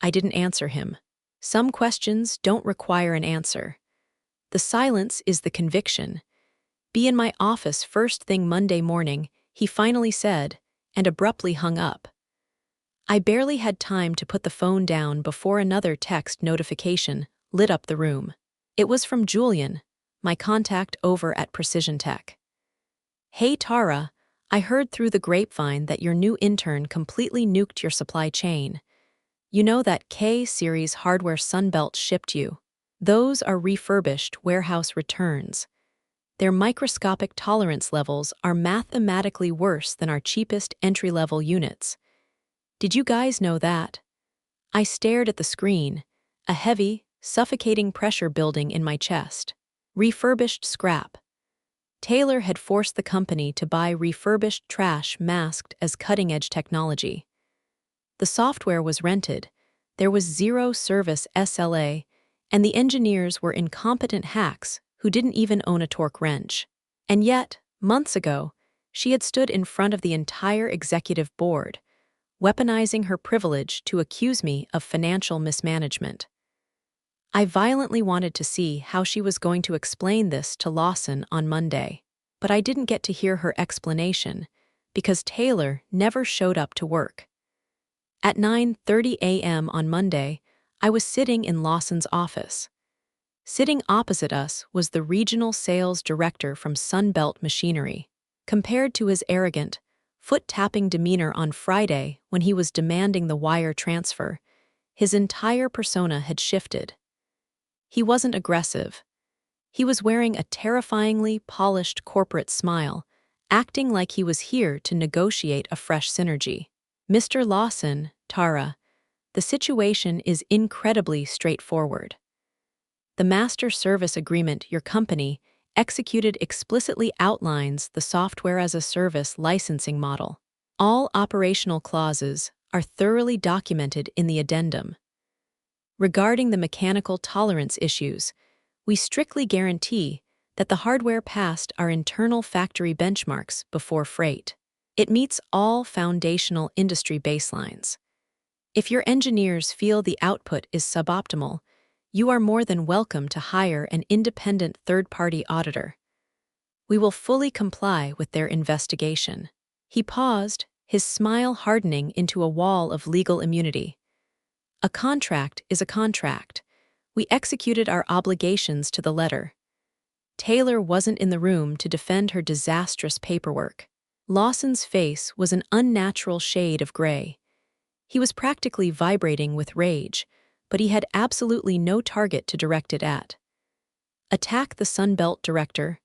I didn't answer him. Some questions don't require an answer. The silence is the conviction. "Be in my office first thing Monday morning," he finally said, and abruptly hung up. I barely had time to put the phone down before another text notification lit up the room. It was from Julian, my contact over at Precision Tech. "Hey Tara, I heard through the grapevine that your new intern completely nuked your supply chain. You know that K-series hardware Sunbelt shipped you? Those are refurbished warehouse returns. Their microscopic tolerance levels are mathematically worse than our cheapest entry-level units. Did you guys know that?" I stared at the screen, a heavy, suffocating pressure building in my chest. Refurbished scrap. Taylor had forced the company to buy refurbished trash masked as cutting-edge technology. The software was rented, there was zero service SLA, and the engineers were incompetent hacks who didn't even own a torque wrench. And yet, months ago, she had stood in front of the entire executive board, weaponizing her privilege to accuse me of financial mismanagement. I violently wanted to see how she was going to explain this to Lawson on Monday, but I didn't get to hear her explanation because Taylor never showed up to work. At 9:30 a.m. on Monday, I was sitting in Lawson's office. Sitting opposite us was the regional sales director from Sunbelt Machinery. Compared to his arrogant, foot-tapping demeanor on Friday when he was demanding the wire transfer, his entire persona had shifted. He wasn't aggressive. He was wearing a terrifyingly polished corporate smile, acting like he was here to negotiate a fresh synergy. "Mr. Lawson, Tara, the situation is incredibly straightforward. The master service agreement your company executed explicitly outlines the software-as-a-service licensing model. All operational clauses are thoroughly documented in the addendum. Regarding the mechanical tolerance issues, we strictly guarantee that the hardware passed our internal factory benchmarks before freight. It meets all foundational industry baselines. If your engineers feel the output is suboptimal, you are more than welcome to hire an independent third-party auditor. We will fully comply with their investigation." He paused, his smile hardening into a wall of legal immunity. "A contract is a contract. We executed our obligations to the letter." Taylor wasn't in the room to defend her disastrous paperwork. Lawson's face was an unnatural shade of gray. He was practically vibrating with rage, but he had absolutely no target to direct it at. Attack the Sunbelt director.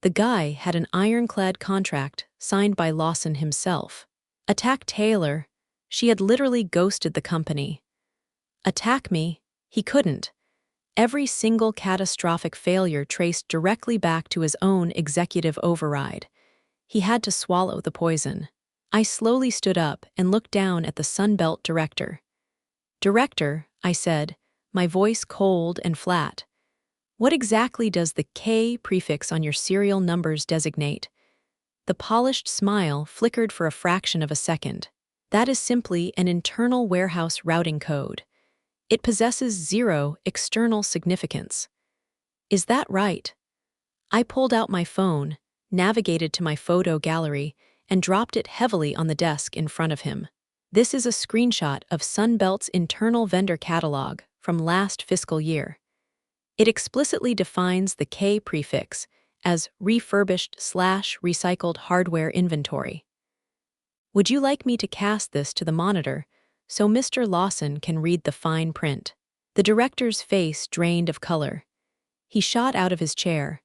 The guy had an ironclad contract signed by Lawson himself. Attack Taylor. She had literally ghosted the company. Attack me. He couldn't. Every single catastrophic failure traced directly back to his own executive override. He had to swallow the poison. I slowly stood up and looked down at the Sunbelt director. "Director," I said, my voice cold and flat, "what exactly does the K prefix on your serial numbers designate?" The polished smile flickered for a fraction of a second. "That is simply an internal warehouse routing code. It possesses zero external significance." "Is that right?" I pulled out my phone, navigated to my photo gallery, and dropped it heavily on the desk in front of him. This is a screenshot of Sunbelt's internal vendor catalog from last fiscal year. It explicitly defines the K prefix as refurbished/recycled hardware inventory. Would you like me to cast this to the monitor so Mr. Lawson can read the fine print? The director's face drained of color. He shot out of his chair.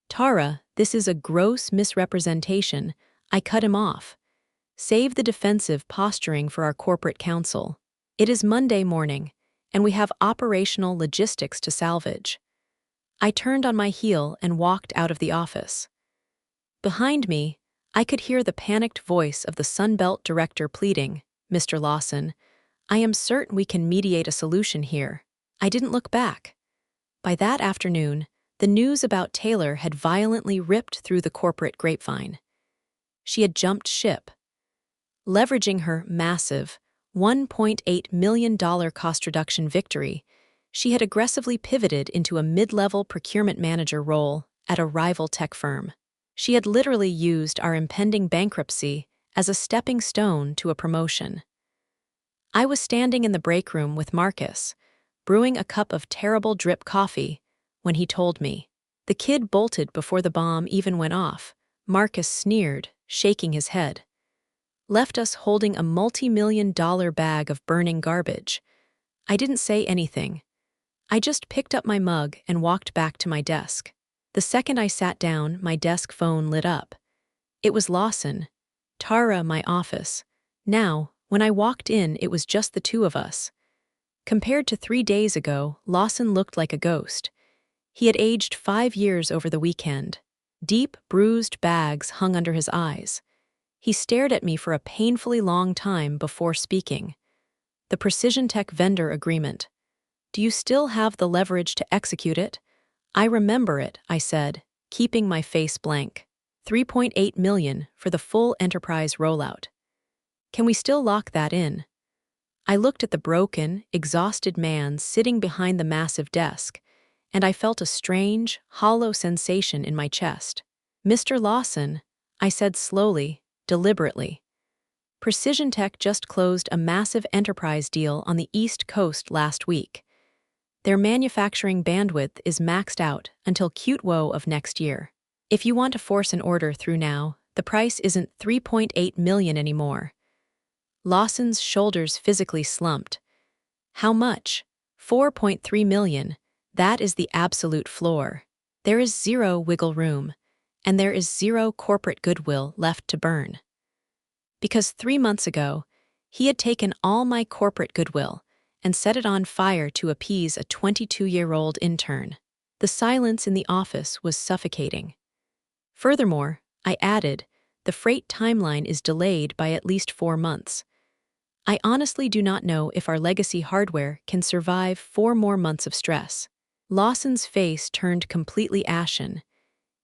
Tara, this is a gross misrepresentation. I cut him off. Save the defensive posturing for our corporate counsel. It is Monday morning, and we have operational logistics to salvage. I turned on my heel and walked out of the office. Behind me, I could hear the panicked voice of the Sunbelt director pleading, "Mr. Lawson, I am certain we can mediate a solution here." I didn't look back. By that afternoon, the news about Taylor had violently ripped through the corporate grapevine. She had jumped ship. Leveraging her massive $1.8 million cost reduction victory, she had aggressively pivoted into a mid-level procurement manager role at a rival tech firm. She had literally used our impending bankruptcy as a stepping stone to a promotion. I was standing in the break room with Marcus, brewing a cup of terrible drip coffee, when he told me. The kid bolted before the bomb even went off. Marcus sneered, shaking his head. Left us holding a multi-million-dollar bag of burning garbage. I didn't say anything. I just picked up my mug and walked back to my desk. The second I sat down, my desk phone lit up. It was Lawson. Tara, my office. Now, when I walked in, it was just the two of us. Compared to 3 days ago, Lawson looked like a ghost. He had aged 5 years over the weekend. Deep, bruised bags hung under his eyes. He stared at me for a painfully long time before speaking. The Precision Tech vendor agreement. Do you still have the leverage to execute it? I remember it, I said, keeping my face blank. $3.8 million for the full enterprise rollout. Can we still lock that in? I looked at the broken, exhausted man sitting behind the massive desk, and I felt a strange, hollow sensation in my chest. Mr. Lawson, I said slowly, deliberately. Precision Tech just closed a massive enterprise deal on the East Coast last week. Their manufacturing bandwidth is maxed out until Q2 of next year. If you want to force an order through now, the price isn't $3.8 million anymore. Lawson's shoulders physically slumped. How much? $4.3 million. That is the absolute floor. There is zero wiggle room, and there is zero corporate goodwill left to burn. Because 3 months ago, he had taken all my corporate goodwill and set it on fire to appease a 22-year-old intern. The silence in the office was suffocating. Furthermore, I added, the freight timeline is delayed by at least 4 months. I honestly do not know if our legacy hardware can survive 4 more months of stress. Lawson's face turned completely ashen.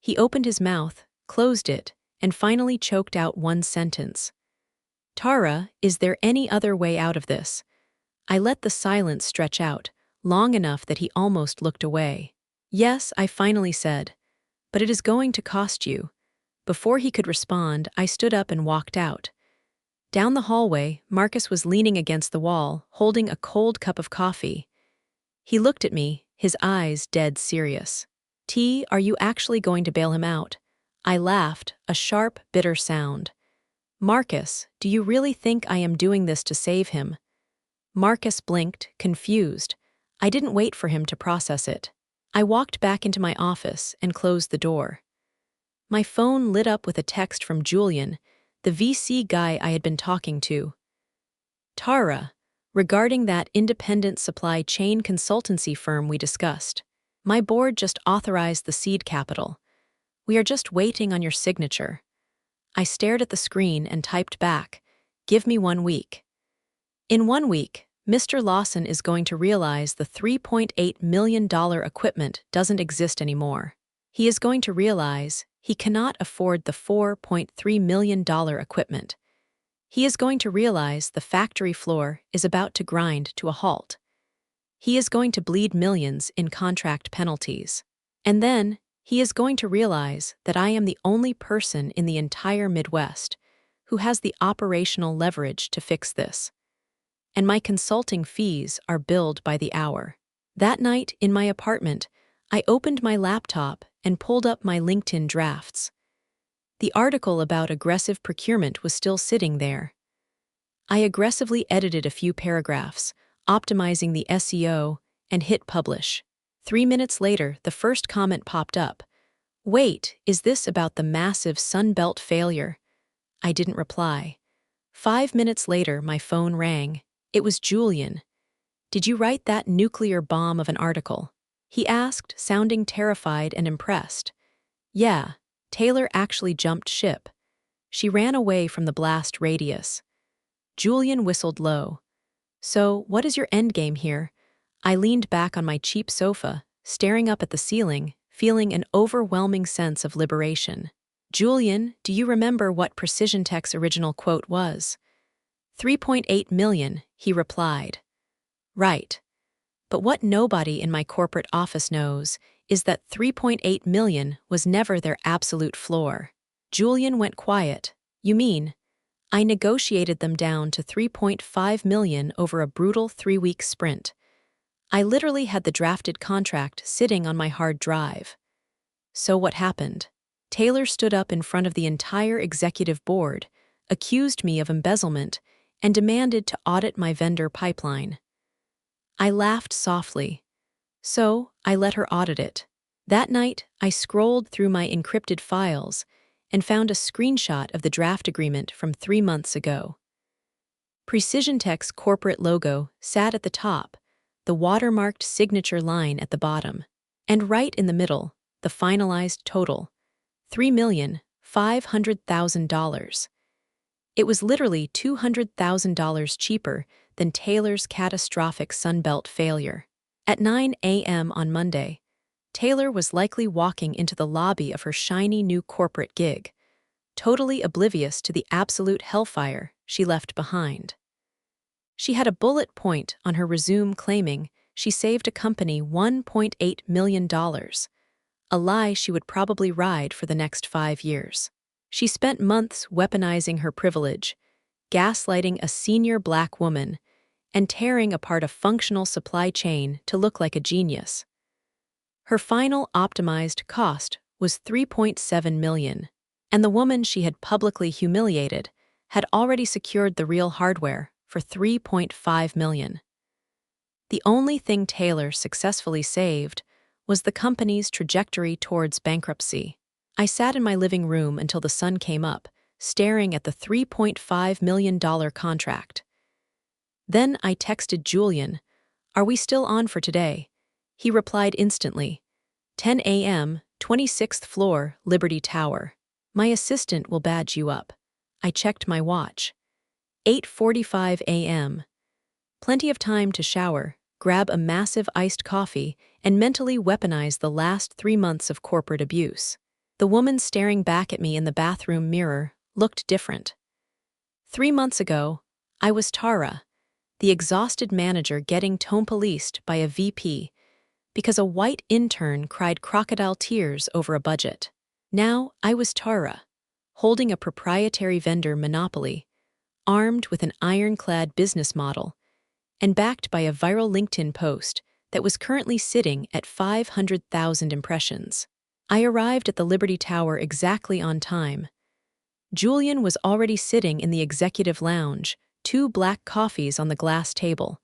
He opened his mouth, closed it, and finally choked out one sentence. Tara, is there any other way out of this? I let the silence stretch out, long enough that he almost looked away. Yes, I finally said, but it is going to cost you. Before he could respond, I stood up and walked out. Down the hallway, Marcus was leaning against the wall, holding a cold cup of coffee. He looked at me, his eyes dead serious. T, are you actually going to bail him out? I laughed, a sharp, bitter sound. Marcus, do you really think I am doing this to save him? Marcus blinked, confused. I didn't wait for him to process it. I walked back into my office and closed the door. My phone lit up with a text from Julian, the VC guy I had been talking to. Tara, regarding that independent supply chain consultancy firm we discussed. My board just authorized the seed capital. We are just waiting on your signature. I stared at the screen and typed back, give me 1 week. In 1 week, Mr. Lawson is going to realize the $3.8 million equipment doesn't exist anymore. He is going to realize he cannot afford the $4.3 million equipment. He is going to realize the factory floor is about to grind to a halt. He is going to bleed millions in contract penalties. And then, he is going to realize that I am the only person in the entire Midwest who has the operational leverage to fix this. And my consulting fees are billed by the hour. That night, in my apartment, I opened my laptop and pulled up my LinkedIn drafts. The article about aggressive procurement was still sitting there. I aggressively edited a few paragraphs, optimizing the SEO, and hit publish. 3 minutes later, the first comment popped up. Wait, is this about the massive Sunbelt failure? I didn't reply. 5 minutes later, my phone rang. It was Julian. Did you write that nuclear bomb of an article? He asked, sounding terrified and impressed. Yeah, Taylor actually jumped ship. She ran away from the blast radius. Julian whistled low. So, what is your endgame here? I leaned back on my cheap sofa, staring up at the ceiling, feeling an overwhelming sense of liberation. Julian, do you remember what Precision Tech's original quote was? 3.8 million, he replied. Right. But what nobody in my corporate office knows is that 3.8 million was never their absolute floor. Julian went quiet. You mean? I negotiated them down to 3.5 million over a brutal 3-week sprint. I literally had the drafted contract sitting on my hard drive. So what happened? Taylor stood up in front of the entire executive board, accused me of embezzlement, and demanded to audit my vendor pipeline. I laughed softly. So I let her audit it. That night, I scrolled through my encrypted files and found a screenshot of the draft agreement from 3 months ago. Precision Tech's corporate logo sat at the top, the watermarked signature line at the bottom, and right in the middle, the finalized total, $3,500,000. It was literally $200,000 cheaper than Taylor's catastrophic Sunbelt failure. At 9 a.m. on Monday, Taylor was likely walking into the lobby of her shiny new corporate gig, totally oblivious to the absolute hellfire she left behind. She had a bullet point on her resume claiming she saved a company $1.8 million, a lie she would probably ride for the next 5 years. She spent months weaponizing her privilege, gaslighting a senior black woman, and tearing apart a functional supply chain to look like a genius. Her final optimized cost was $3.7 million, and the woman she had publicly humiliated had already secured the real hardware for $3.5 million. The only thing Taylor successfully saved was the company's trajectory towards bankruptcy. I sat in my living room until the sun came up, staring at the $3.5 million contract. Then I texted Julian, "Are we still on for today?" He replied instantly, 10 a.m., 26th floor, Liberty Tower. My assistant will badge you up. I checked my watch. 8:45 a.m. Plenty of time to shower, grab a massive iced coffee, and mentally weaponize the last 3 months of corporate abuse. The woman staring back at me in the bathroom mirror looked different. 3 months ago, I was Tara, the exhausted manager getting tone-policed by a VP because a white intern cried crocodile tears over a budget. Now I was Tara, holding a proprietary vendor monopoly, armed with an ironclad business model, and backed by a viral LinkedIn post that was currently sitting at 500,000 impressions. I arrived at the Liberty Tower exactly on time. Julian was already sitting in the executive lounge, 2 black coffees on the glass table.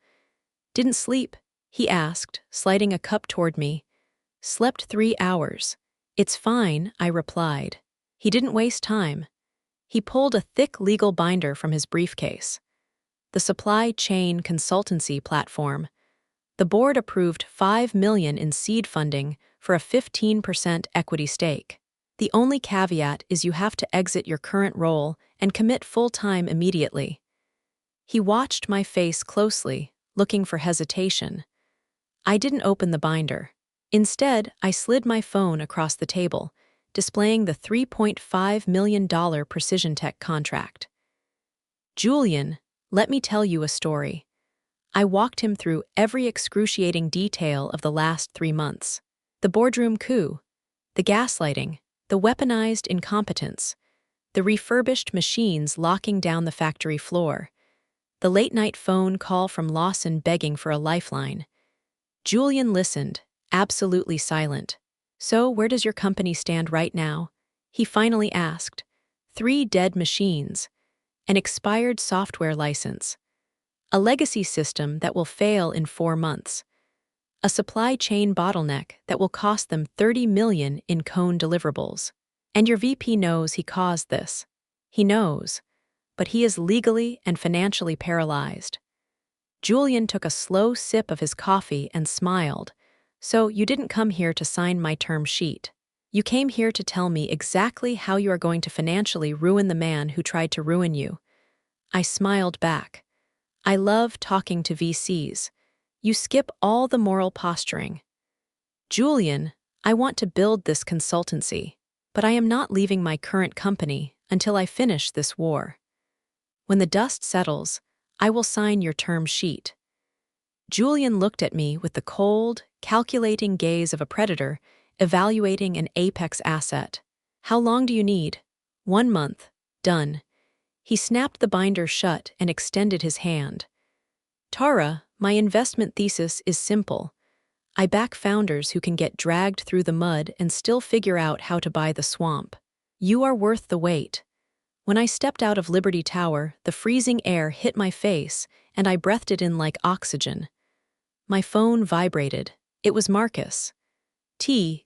"Didn't sleep?" he asked, sliding a cup toward me. "Slept 3 hours. It's fine," I replied. He didn't waste time. He pulled a thick legal binder from his briefcase. The supply chain consultancy platform. The board approved $5 million in seed funding for a 15% equity stake. The only caveat is you have to exit your current role and commit full-time immediately. He watched my face closely, looking for hesitation. I didn't open the binder. Instead, I slid my phone across the table, displaying the $3.5 million Precision Tech contract. "Julian, let me tell you a story." I walked him through every excruciating detail of the last 3 months. The boardroom coup, the gaslighting, the weaponized incompetence, the refurbished machines locking down the factory floor, the late-night phone call from Lawson begging for a lifeline. Julian listened, absolutely silent. "So, where does your company stand right now?" he finally asked. 3 dead machines, an expired software license, a legacy system that will fail in 4 months, a supply chain bottleneck that will cost them $30 million in cone deliverables. And your VP knows he caused this. He knows, but he is legally and financially paralyzed. Julian took a slow sip of his coffee and smiled. "So you didn't come here to sign my term sheet. You came here to tell me exactly how you are going to financially ruin the man who tried to ruin you." I smiled back. "I love talking to VCs. You skip all the moral posturing." "Julian, I want to build this consultancy, but I am not leaving my current company until I finish this war. When the dust settles, I will sign your term sheet." Julian looked at me with the cold, calculating gaze of a predator evaluating an apex asset. "How long do you need?" "1 month. Done." He snapped the binder shut and extended his hand. "Tara, my investment thesis is simple. I back founders who can get dragged through the mud and still figure out how to buy the swamp. You are worth the wait." When I stepped out of Liberty Tower, the freezing air hit my face, and I breathed it in like oxygen. My phone vibrated. It was Marcus.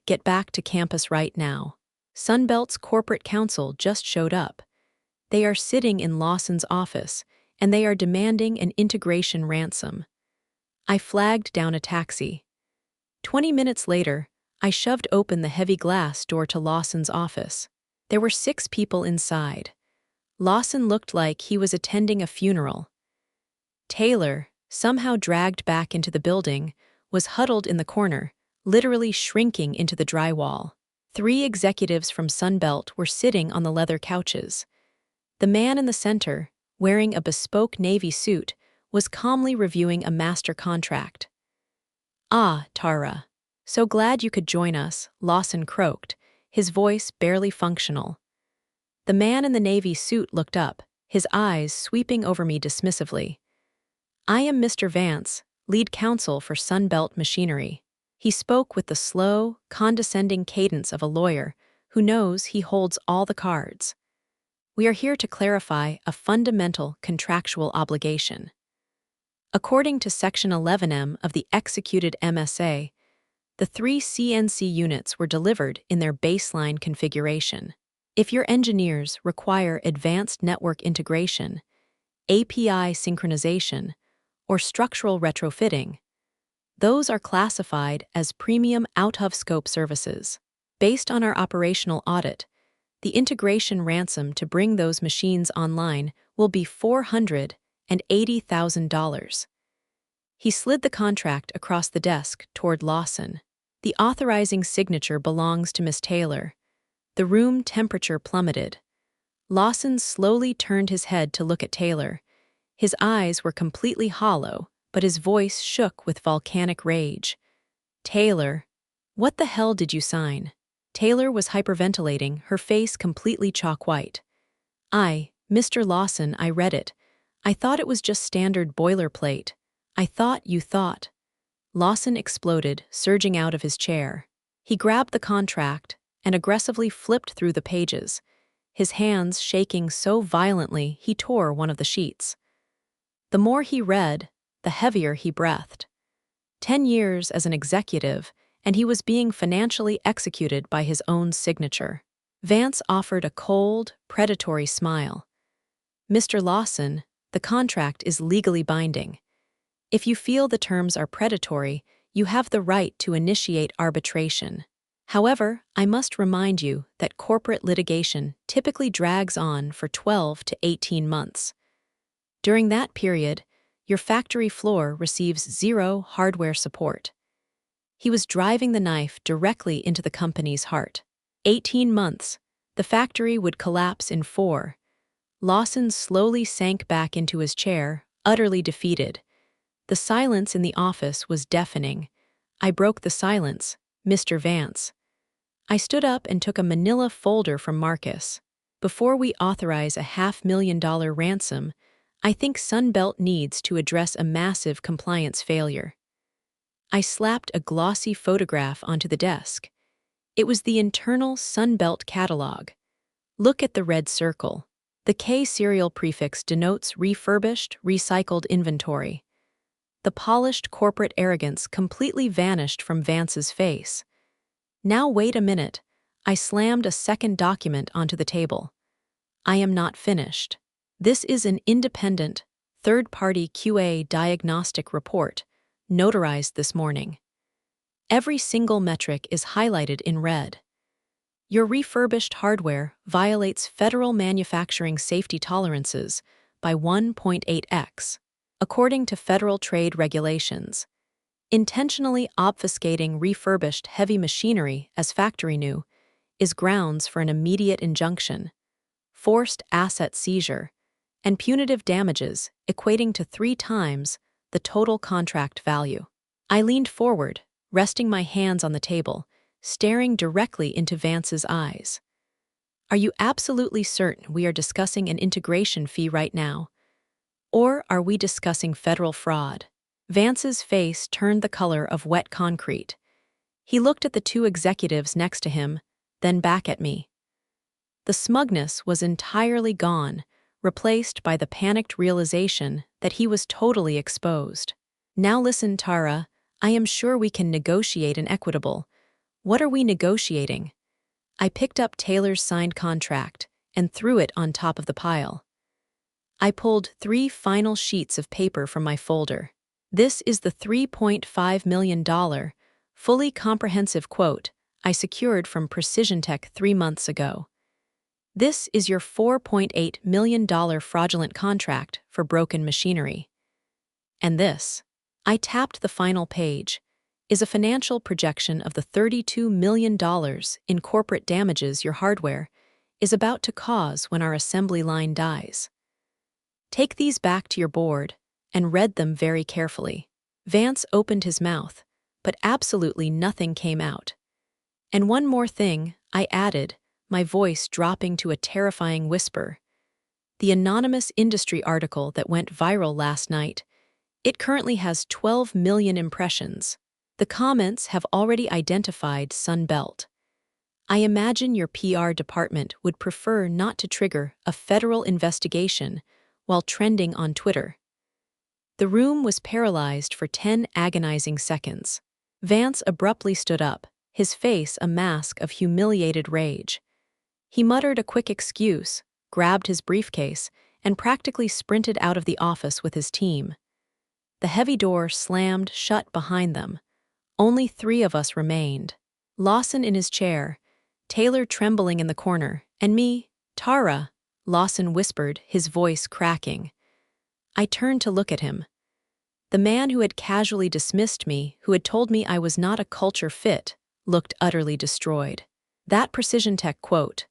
"Get back to campus right now. Sunbelt's corporate counsel just showed up. They are sitting in Lawson's office, and they are demanding an integration ransom." I flagged down a taxi. 20 minutes later, I shoved open the heavy glass door to Lawson's office. There were 6 people inside. Lawson looked like he was attending a funeral. Taylor, somehow dragged back into the building, was huddled in the corner, literally shrinking into the drywall. 3 executives from Sunbelt were sitting on the leather couches. The man in the center, wearing a bespoke navy suit, was calmly reviewing a master contract. "Ah, Tara. So glad you could join us," Lawson croaked, his voice barely functional. The man in the navy suit looked up, his eyes sweeping over me dismissively. "I am Mr. Vance, lead counsel for Sunbelt Machinery." He spoke with the slow, condescending cadence of a lawyer who knows he holds all the cards. "We are here to clarify a fundamental contractual obligation. According to Section 11M of the executed MSA, the 3 CNC units were delivered in their baseline configuration. If your engineers require advanced network integration, API synchronization, or structural retrofitting, those are classified as premium out-of-scope services. Based on our operational audit, the integration ransom to bring those machines online will be $480,000. He slid the contract across the desk toward Lawson. "The authorizing signature belongs to Miss Taylor." The room temperature plummeted. Lawson slowly turned his head to look at Taylor. His eyes were completely hollow, but his voice shook with volcanic rage. "Taylor, what the hell did you sign?" Taylor was hyperventilating, her face completely chalk white. Mr. Lawson, I read it. I thought it was just standard boilerplate. I thought you thought." Lawson exploded, surging out of his chair. He grabbed the contract and aggressively flipped through the pages, his hands shaking so violently he tore one of the sheets. The more he read, the heavier he breathed. 10 years as an executive, and he was being financially executed by his own signature. Vance offered a cold, predatory smile. "Mr. Lawson, the contract is legally binding. If you feel the terms are predatory, you have the right to initiate arbitration. However, I must remind you that corporate litigation typically drags on for 12 to 18 months. During that period, your factory floor receives 0 hardware support." He was driving the knife directly into the company's heart. 18 months. The factory would collapse in 4. Lawson slowly sank back into his chair, utterly defeated. The silence in the office was deafening. I broke the silence, "Mr. Vance." I stood up and took a manila folder from Marcus. Before we authorize a $500,000 ransom, I think Sunbelt needs to address a massive compliance failure. I slapped a glossy photograph onto the desk. It was the internal Sunbelt catalog. Look at the red circle. The K serial prefix denotes refurbished, recycled inventory. The polished corporate arrogance completely vanished from Vance's face. Now wait a minute. I slammed a second document onto the table. I am not finished. This is an independent, third-party QA diagnostic report, notarized this morning. Every single metric is highlighted in red. Your refurbished hardware violates federal manufacturing safety tolerances by 1.8x, according to federal trade regulations. Intentionally obfuscating refurbished heavy machinery as factory new is grounds for an immediate injunction, forced asset seizure, and punitive damages equating to 3 times the total contract value. I leaned forward, resting my hands on the table, staring directly into Vance's eyes. Are you absolutely certain we are discussing an integration fee right now? Or are we discussing federal fraud? Vance's face turned the color of wet concrete. He looked at the 2 executives next to him, then back at me. The smugness was entirely gone, replaced by the panicked realization that he was totally exposed. Now listen, Tara, I am sure we can negotiate an equitable. What are we negotiating? I picked up Taylor's signed contract and threw it on top of the pile. I pulled 3 final sheets of paper from my folder. This is the $3.5 million, fully comprehensive quote I secured from Precision Tech 3 months ago. This is your $4.8 million fraudulent contract for broken machinery. And this, I tapped the final page, is a financial projection of the $32 million in corporate damages your hardware is about to cause when our assembly line dies. Take these back to your board and read them very carefully. Vance opened his mouth, but absolutely nothing came out. And one more thing, I added, my voice dropping to a terrifying whisper. The anonymous industry article that went viral last night, it currently has 12 million impressions. The comments have already identified Sunbelt. I imagine your PR department would prefer not to trigger a federal investigation while trending on Twitter. The room was paralyzed for 10 agonizing seconds. Vance abruptly stood up, his face a mask of humiliated rage. He muttered a quick excuse, grabbed his briefcase, and practically sprinted out of the office with his team. The heavy door slammed shut behind them. Only 3 of us remained. Lawson in his chair, Taylor trembling in the corner, and me, Tara, Lawson whispered, his voice cracking. I turned to look at him. The man who had casually dismissed me, who had told me I was not a culture fit, looked utterly destroyed. That Precision Tech quote,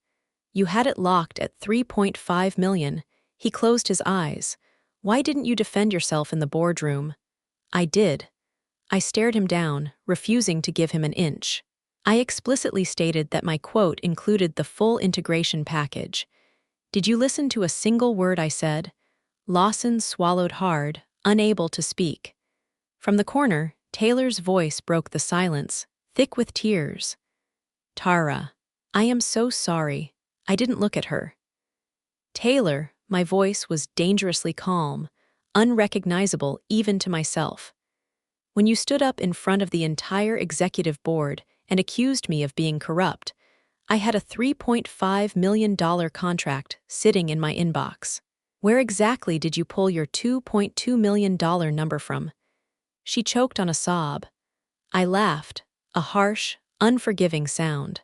"You had it locked at 3.5 million. He closed his eyes. Why didn't you defend yourself in the boardroom? I did. I stared him down, refusing to give him an inch. I explicitly stated that my quote included the full integration package. Did you listen to a single word I said? Lawson swallowed hard, unable to speak. From the corner, Taylor's voice broke the silence, thick with tears. Tara, I am so sorry. I didn't look at her. Taylor, my voice was dangerously calm, unrecognizable even to myself. When you stood up in front of the entire executive board and accused me of being corrupt, I had a $3.5 million contract sitting in my inbox. Where exactly did you pull your $2.2 million number from? She choked on a sob. I laughed, a harsh, unforgiving sound.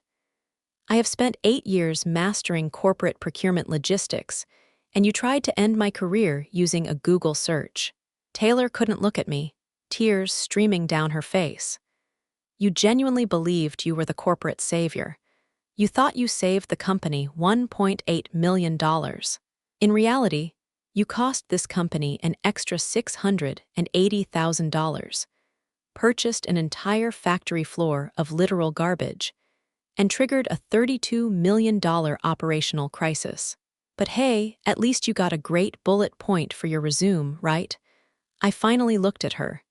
I have spent 8 years mastering corporate procurement logistics, and you tried to end my career using a Google search. Taylor couldn't look at me, tears streaming down her face. You genuinely believed you were the corporate savior. You thought you saved the company $1.8 million. In reality, you cost this company an extra $680,000, purchased an entire factory floor of literal garbage, and triggered a $32 million operational crisis. But hey, at least you got a great bullet point for your resume, right? I finally looked at her.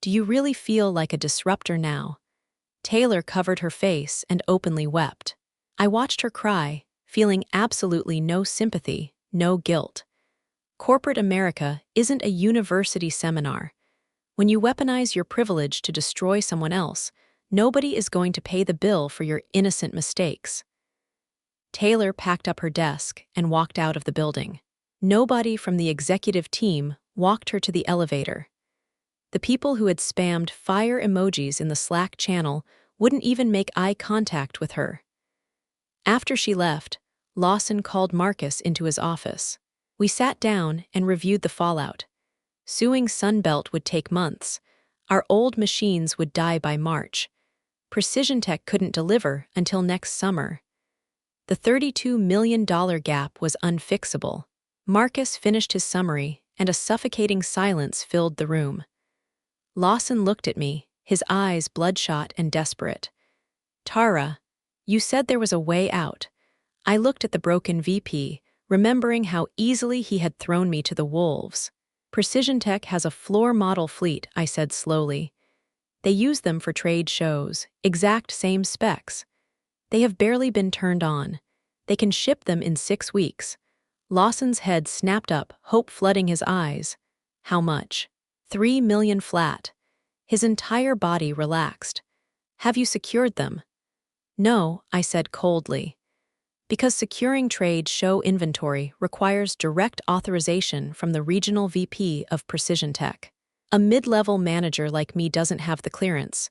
Do you really feel like a disruptor now? Taylor covered her face and openly wept. I watched her cry, feeling absolutely no sympathy, no guilt. Corporate America isn't a university seminar. When you weaponize your privilege to destroy someone else, nobody is going to pay the bill for your innocent mistakes. Taylor packed up her desk and walked out of the building. Nobody from the executive team walked her to the elevator. The people who had spammed fire emojis in the Slack channel wouldn't even make eye contact with her. After she left, Lawson called Marcus into his office. We sat down and reviewed the fallout. Suing Sunbelt would take months. Our old machines would die by March. Precision Tech couldn't deliver until next summer. The $32 million gap was unfixable. Marcus finished his summary, and a suffocating silence filled the room. Lawson looked at me, his eyes bloodshot and desperate. Tara, you said there was a way out. I looked at the broken VP, remembering how easily he had thrown me to the wolves. Precision Tech has a floor model fleet, I said slowly. They use them for trade shows, exact same specs. They have barely been turned on. They can ship them in 6 weeks. Lawson's head snapped up, hope flooding his eyes. How much? 3 million flat. His entire body relaxed. Have you secured them? No, I said coldly. Because securing trade show inventory requires direct authorization from the regional VP of Precision Tech. A mid-level manager like me doesn't have the clearance.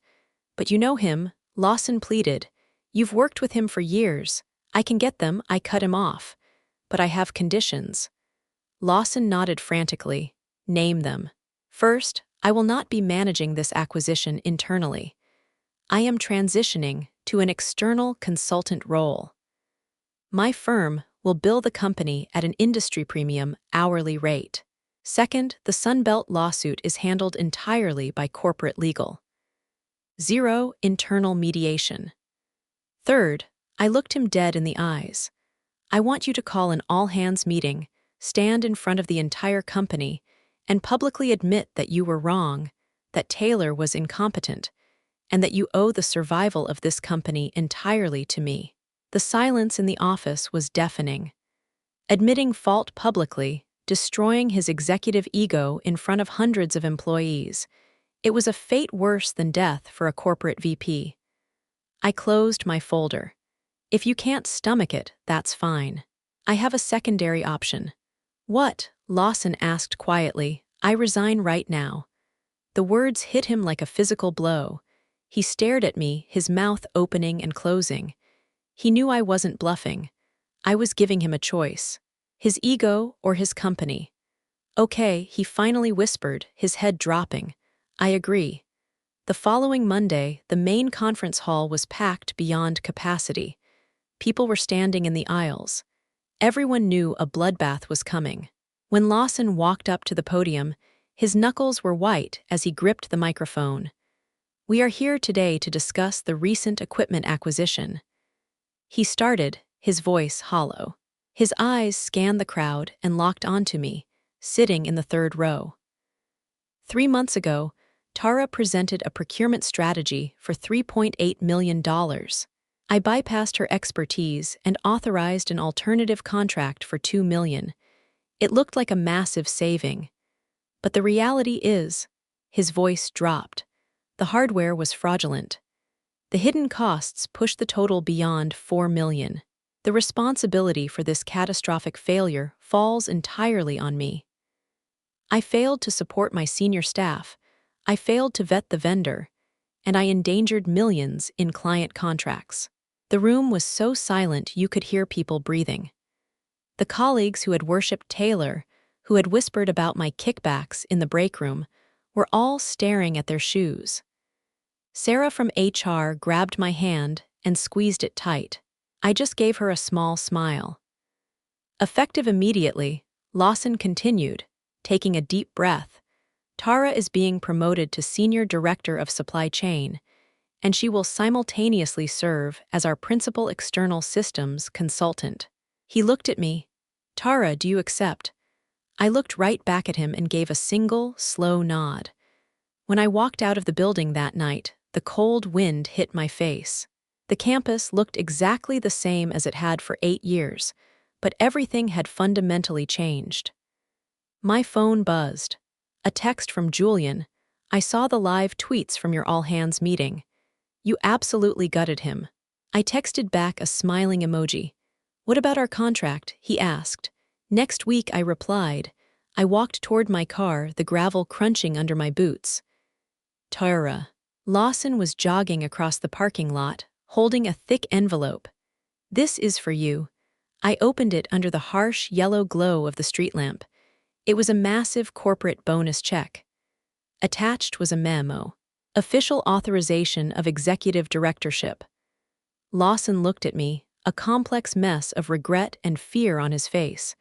But you know him, Lawson pleaded. You've worked with him for years. I can get them, I cut him off. But I have conditions. Lawson nodded frantically. Name them. First, I will not be managing this acquisition internally. I am transitioning to an external consultant role. My firm will bill the company at an industry premium hourly rate. Second, the Sunbelt lawsuit is handled entirely by corporate legal. 0 internal mediation. Third, I looked him dead in the eyes. I want you to call an all-hands meeting, stand in front of the entire company, and publicly admit that you were wrong, that Taylor was incompetent, and that you owe the survival of this company entirely to me. The silence in the office was deafening. Admitting fault publicly, destroying his executive ego in front of hundreds of employees, it was a fate worse than death for a corporate VP. I closed my folder. If you can't stomach it, that's fine. I have a secondary option. What? Lawson asked quietly. I resign right now. The words hit him like a physical blow. He stared at me, his mouth opening and closing. He knew I wasn't bluffing. I was giving him a choice. His ego or his company. Okay, he finally whispered, his head dropping. I agree. The following Monday, the main conference hall was packed beyond capacity. People were standing in the aisles. Everyone knew a bloodbath was coming. When Lawson walked up to the podium, his knuckles were white as he gripped the microphone. We are here today to discuss the recent equipment acquisition. He started, his voice hollow. His eyes scanned the crowd and locked onto me, sitting in the third row. 3 months ago, Tara presented a procurement strategy for $3.8 million. I bypassed her expertise and authorized an alternative contract for $2 million. It looked like a massive saving. But the reality is, his voice dropped. The hardware was fraudulent. The hidden costs pushed the total beyond $4 million. The responsibility for this catastrophic failure falls entirely on me. I failed to support my senior staff, I failed to vet the vendor, and I endangered millions in client contracts. The room was so silent you could hear people breathing. The colleagues who had worshipped Taylor, who had whispered about my kickbacks in the break room, were all staring at their shoes. Sarah from HR grabbed my hand and squeezed it tight. I just gave her a small smile. Effective immediately, Lawson continued, taking a deep breath. Tara is being promoted to Senior Director of Supply Chain, and she will simultaneously serve as our principal external systems consultant. He looked at me. Tara, do you accept? I looked right back at him and gave a single, slow nod. When I walked out of the building that night, the cold wind hit my face. The campus looked exactly the same as it had for 8 years, but everything had fundamentally changed. My phone buzzed. A text from Julian. I saw the live tweets from your all-hands meeting. You absolutely gutted him. I texted back a smiling emoji. What about our contract? He asked. Next week, I replied. I walked toward my car, the gravel crunching under my boots. Tara. Lawson was jogging across the parking lot, holding a thick envelope. This is for you. I opened it under the harsh yellow glow of the street lamp. It was a massive corporate bonus check. Attached was a memo. Official authorization of executive directorship. Lawson looked at me, a complex mess of regret and fear on his face.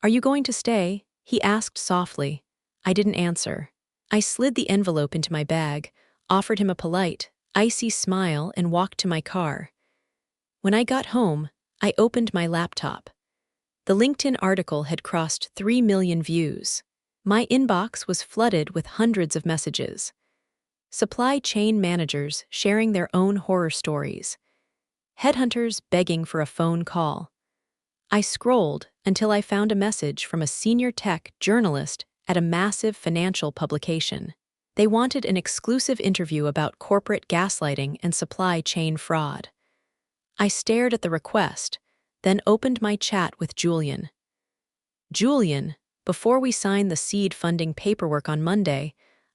Are you going to stay? He asked softly. I didn't answer. I slid the envelope into my bag, offered him a polite, icy smile, and walked to my car. When I got home, I opened my laptop. The LinkedIn article had crossed 3 million views. My inbox was flooded with hundreds of messages. Supply chain managers sharing their own horror stories. Headhunters begging for a phone call. I scrolled until I found a message from a senior tech journalist at a massive financial publication. They wanted an exclusive interview about corporate gaslighting and supply chain fraud. I stared at the request, then opened my chat with Julian. Julian, before we sign the seed funding paperwork on Monday,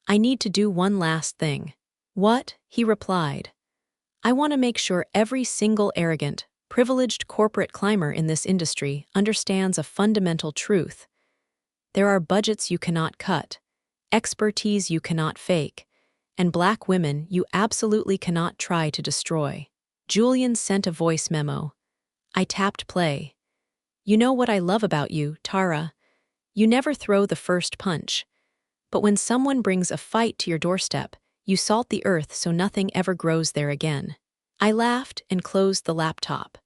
I need to do one last thing. What? He replied. I want to make sure every single arrogant, privileged corporate climber in this industry understands a fundamental truth. There are budgets you cannot cut, expertise you cannot fake, and Black women you absolutely cannot try to destroy. Julian sent a voice memo. I tapped play. You know what I love about you, Tara? You never throw the first punch. But when someone brings a fight to your doorstep, you salt the earth so nothing ever grows there again. I laughed and closed the laptop.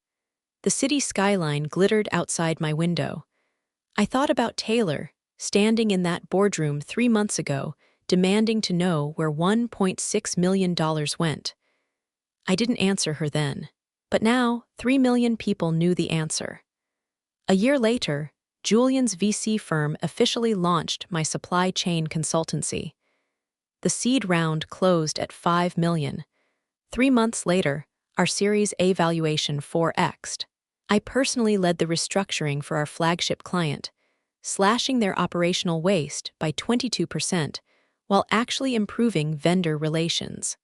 The city skyline glittered outside my window. I thought about Taylor, standing in that boardroom 3 months ago, demanding to know where $1.6 million went. I didn't answer her then, but now 3 million people knew the answer. A year later, Julian's VC firm officially launched my supply chain consultancy. The seed round closed at $5 million. 3 months later, our Series A valuation 4x'd. I personally led the restructuring for our flagship client, slashing their operational waste by 22% while actually improving vendor relations.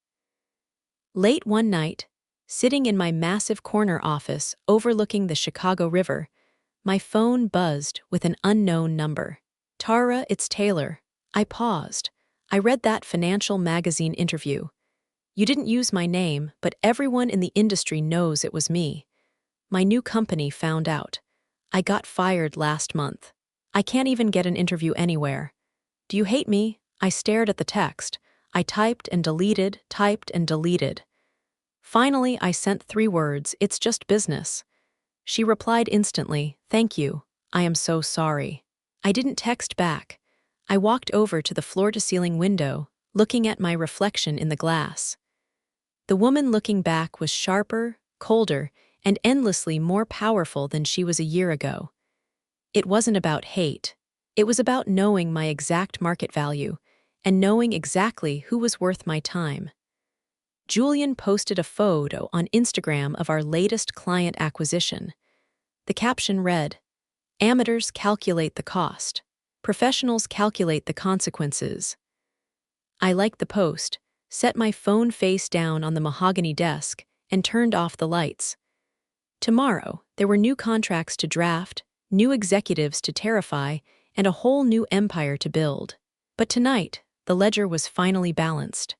Late one night, sitting in my massive corner office overlooking the Chicago River, my phone buzzed with an unknown number. Tara, it's Taylor. I paused. I read that financial magazine interview. You didn't use my name, but everyone in the industry knows it was me. My new company found out. I got fired last month. I can't even get an interview anywhere. Do you hate me? I stared at the text. I typed and deleted, typed and deleted. Finally, I sent 3 words, it's just business. She replied instantly, thank you. I am so sorry. I didn't text back. I walked over to the floor-to-ceiling window, looking at my reflection in the glass. The woman looking back was sharper, colder, and endlessly more powerful than she was a year ago. It wasn't about hate. It was about knowing my exact market value and knowing exactly who was worth my time. Julian posted a photo on Instagram of our latest client acquisition. The caption read, "Amateurs calculate the cost. Professionals calculate the consequences." I liked the post, set my phone face down on the mahogany desk, and turned off the lights. Tomorrow, there were new contracts to draft, new executives to terrify, and a whole new empire to build. But tonight, the ledger was finally balanced.